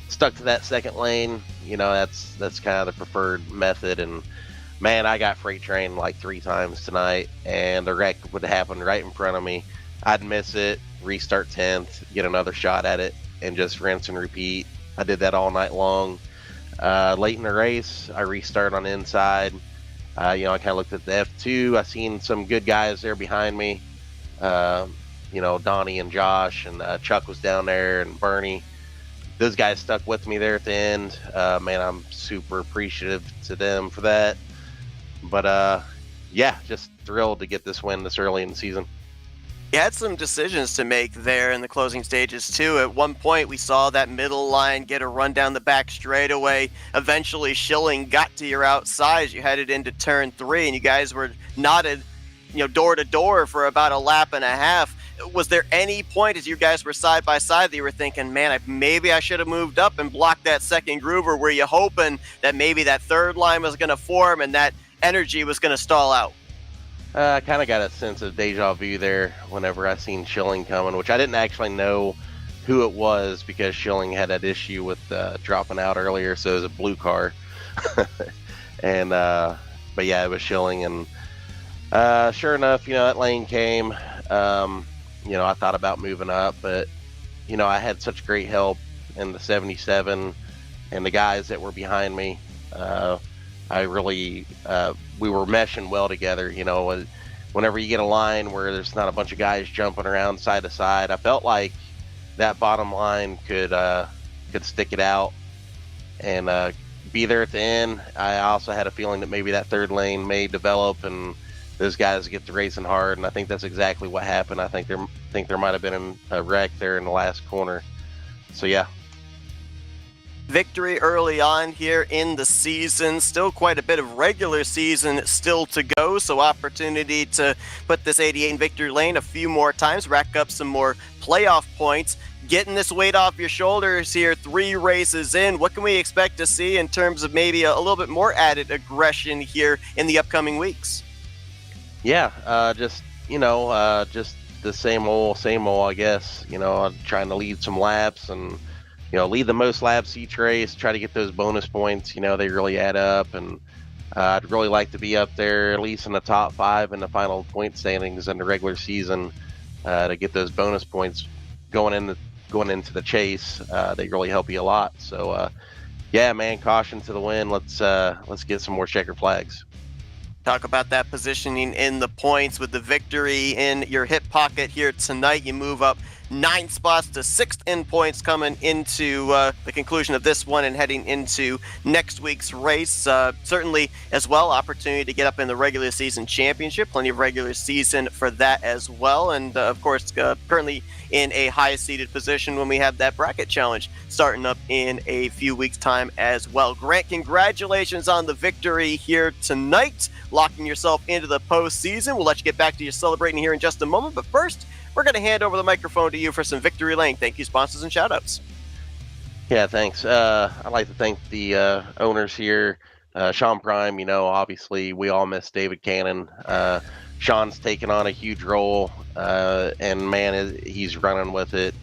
stuck to that second lane. That's kind of the preferred method, and man, I got freight trained like 3 times tonight, and the wreck would happen right in front of me. I'd miss it, restart 10th, get another shot at it, and just rinse and repeat. I did that all night long. Late in the race, I restarted on the inside. I kind of looked at the F2. I seen some good guys there behind me. Donnie and Josh, and Chuck was down there, and Bernie. Those guys stuck with me there at the end. Man, I'm super appreciative to them for that. But, just thrilled to get this win this early in the season. You had some decisions to make there in the closing stages, too. At one point, we saw that middle line get a run down the back straightaway. Eventually, Schilling got to your outside as you headed into turn 3, and you guys were knotted, door to door for about a lap and a half. Was there any point as you guys were side by side that you were thinking, man, maybe I should have moved up and blocked that second groove, or were you hoping that maybe that third line was going to form and that energy was going to stall out? I kind of got a sense of deja vu there whenever I seen Schilling coming, which I didn't actually know who it was because Schilling had that issue with dropping out earlier, so it was a blue car. And but yeah, it was Schilling, and sure enough, that lane came. I thought about moving up, but I had such great help in the 77 and the guys that were behind me. I really, we were meshing well together. Whenever you get a line where there's not a bunch of guys jumping around side to side, I felt like that bottom line could stick it out and be there at the end. I also had a feeling that maybe that third lane may develop and those guys get to racing hard, and I think that's exactly what happened. I think there might have been a wreck there in the last corner. So yeah. Victory early on here in the season. Still quite a bit of regular season still to go, so opportunity to put this 88 in victory lane a few more times, rack up some more playoff points. Getting this weight off your shoulders here 3 races in, what can we expect to see in terms of maybe a little bit more added aggression here in the upcoming weeks? Yeah, just the same old, I guess. I'm trying to lead some laps and lead the most laps each race, try to get those bonus points. They really add up, and I'd really like to be up there at least in the top 5 in the final point standings in the regular season to get those bonus points going into the chase. They really help you a lot. So, yeah, man, caution to the wind. Let's get some more checker flags. Talk about that positioning in the points with the victory in your hip pocket here tonight. You move up 9 spots to 6th in points coming into the conclusion of this one and heading into next week's race. Certainly as well, opportunity to get up in the regular season championship. Plenty of regular season for that as well. And of course, currently in a high-seeded position when we have that bracket challenge starting up in a few weeks' time as well. Grant, congratulations on the victory here tonight, locking yourself into the postseason. We'll let you get back to your celebrating here in just a moment, but first, we're going to hand over the microphone to you for some Victory Lane. Thank you, sponsors and shout-outs. Yeah, thanks. I'd like to thank the owners here. Sean Prime, obviously we all miss David Cannon. Sean's taken on a huge role, and man, he's running with it.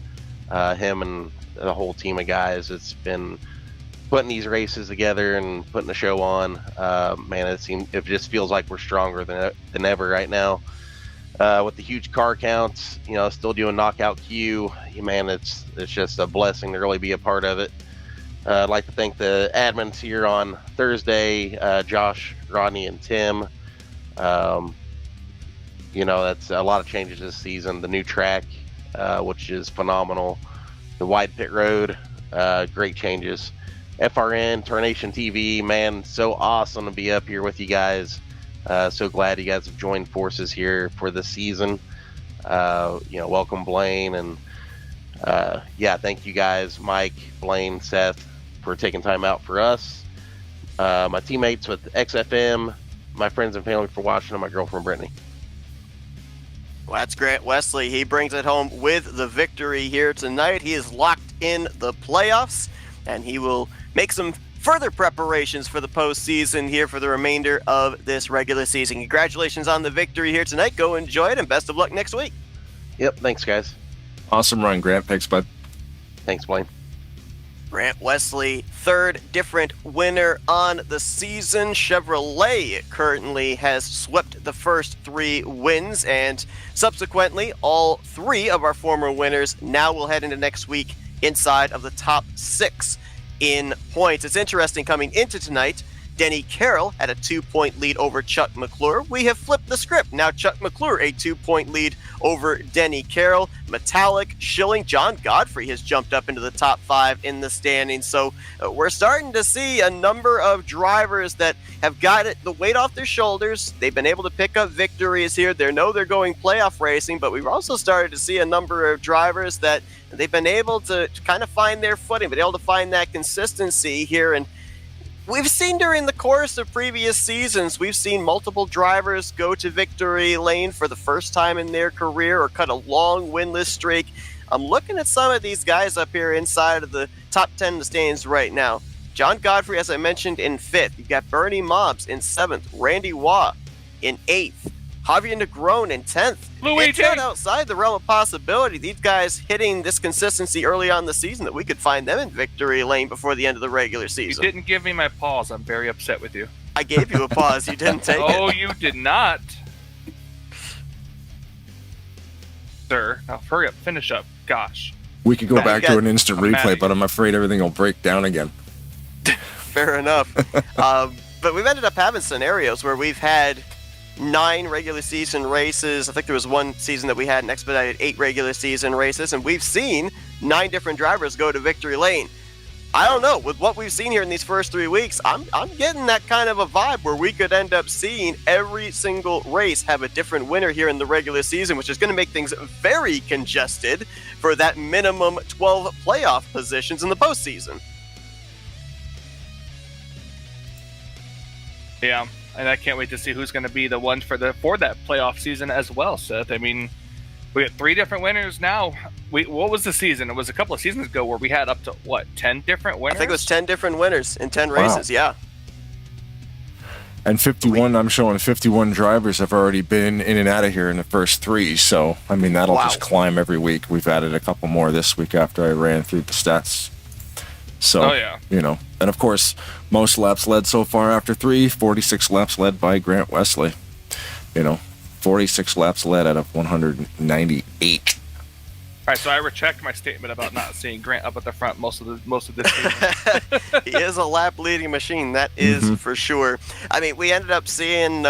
Him and the whole team of guys, it's been putting these races together and putting the show on. Man, it just feels like we're stronger than ever right now. With the huge car counts, still doing knockout Q, man, it's just a blessing to really be a part of it. I'd like to thank the admins here on Thursday, Josh, Rodney, and Tim. That's a lot of changes this season. The new track, which is phenomenal. The wide pit road, great changes. FRN, Tarnation TV, man, so awesome to be up here with you guys. So glad you guys have joined forces here for this season. Welcome Blaine, and thank you guys, Mike, Blaine, Seth, for taking time out for us. My teammates with XFM, my friends and family for watching, and my girlfriend Brittany. Well, that's Grant Wesley. He brings it home with the victory here tonight. He is locked in the playoffs, and he will make some further preparations for the postseason here for the remainder of this regular season. Congratulations on the victory here tonight. Go enjoy it, and best of luck next week. Yep, thanks, guys. Awesome run, Grant. Thanks, bud. Thanks, Blaine. Grant Wesley, third different winner on the season. Chevrolet currently has swept the first 3 wins, and subsequently, all 3 of our former winners now will head into next week inside of the top 6 in points. It's interesting, coming into tonight, Denny Carroll had a 2-point lead over Chuck McClure. We have flipped the script. Now Chuck McClure a 2-point lead over Denny Carroll. Metallic, Schilling, John Godfrey has jumped up into the top 5 in the standings. So we're starting to see a number of drivers that have got the weight off their shoulders. They've been able to pick up victories here. They know they're going playoff racing, but we've also started to see a number of drivers that they've been able to kind of find their footing, been able to find that consistency here. And we've seen during the course of previous seasons, we've seen multiple drivers go to victory lane for the first time in their career or cut a long winless streak. I'm looking at some of these guys up here inside of the top 10 in the standings right now. John Godfrey, as I mentioned, in 5th. You've got Bernie Mobbs in 7th. Randy Waugh in 8th. Javier Negron in 10th. Luigi! It's not outside the realm of possibility. These guys hitting this consistency early on in the season that we could find them in victory lane before the end of the regular season. You didn't give me my pause. I'm very upset with you. I gave you a pause. You didn't take it. Oh, you did not. Sir, now hurry up. Finish up. Gosh. We could go back to an instant I'm mad replay, at but I'm afraid everything will break down again. Fair enough. But we've ended up having scenarios where we've had 9 regular season races. I think there was one season that we had an expedited 8 regular season races, and we've seen 9 different drivers go to victory lane. I don't know, with what we've seen here in these first 3 weeks, I'm getting that kind of a vibe where we could end up seeing every single race have a different winner here in the regular season, which is going to make things very congested for that minimum 12 playoff positions in the postseason. Yeah, and I can't wait to see who's going to be the one for that playoff season as well, Seth. I mean, we got 3 different winners now. What was the season? It was a couple of seasons ago where we had up to, 10 different winners? I think it was 10 different winners in 10 races, yeah. And 51, I'm showing 51 drivers have already been in and out of here in the first 3. So, I mean, that'll just climb every week. We've added a couple more this week after I ran through the stats. So, and of course, most laps led so far after 3, 46 laps led by Grant Wesley. 46 laps led out of 198. All right, so I rechecked my statement about not seeing Grant up at the front most of this season. He is a lap leading machine, that is for sure. I mean, we ended up seeing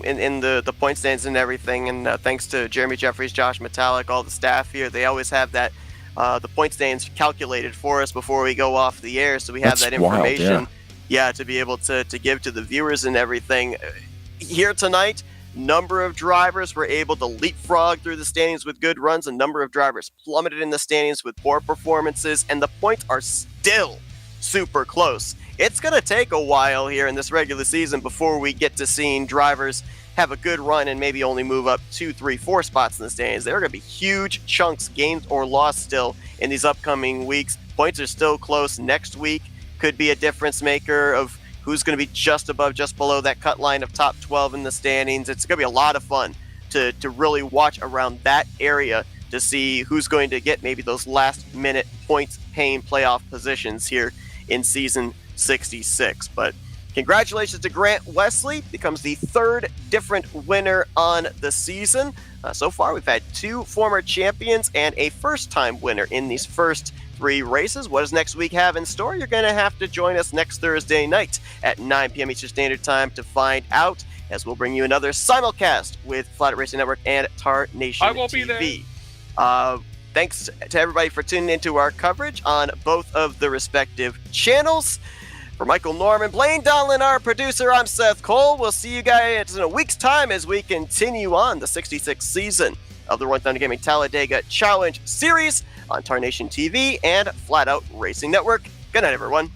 in the point stands and everything, and thanks to Jeremy Jeffries, Josh Metallic, all the staff here, they always have that the point stands calculated for us before we go off the air, so we have that information, to be able to give to the viewers and everything. Here tonight, number of drivers were able to leapfrog through the standings with good runs. A number of drivers plummeted in the standings with poor performances, and the points are still super close. It's going to take a while here in this regular season before we get to seeing drivers have a good run and maybe only move up 2, 3, 4 spots in the standings. There are going to be huge chunks gained or lost still in these upcoming weeks. Points are still close. Next week could be a difference maker of who's going to be just above, just below that cut line of top 12 in the standings. It's going to be a lot of fun to really watch around that area to see who's going to get maybe those last-minute points-paying playoff positions here in Season 66. But congratulations to Grant Wesley. Becomes the 3rd different winner on the season. So far, we've had 2 former champions and a first-time winner in these first 3 races. What does next week have in store? You're going to have to join us next Thursday night at 9 p.m. Eastern Standard Time to find out, as we'll bring you another simulcast with Flat Racing Network and Tarnation TV. I will be there. Thanks to everybody for tuning into our coverage on both of the respective channels. For Michael Norman, Blaine Donlin, our producer, I'm Seth Cole. We'll see you guys in a week's time as we continue on the 66th season of the Rolling Thunder Gaming Talladega Challenge Series on Tarnation TV and Flat Out Racing Network. Good night, everyone.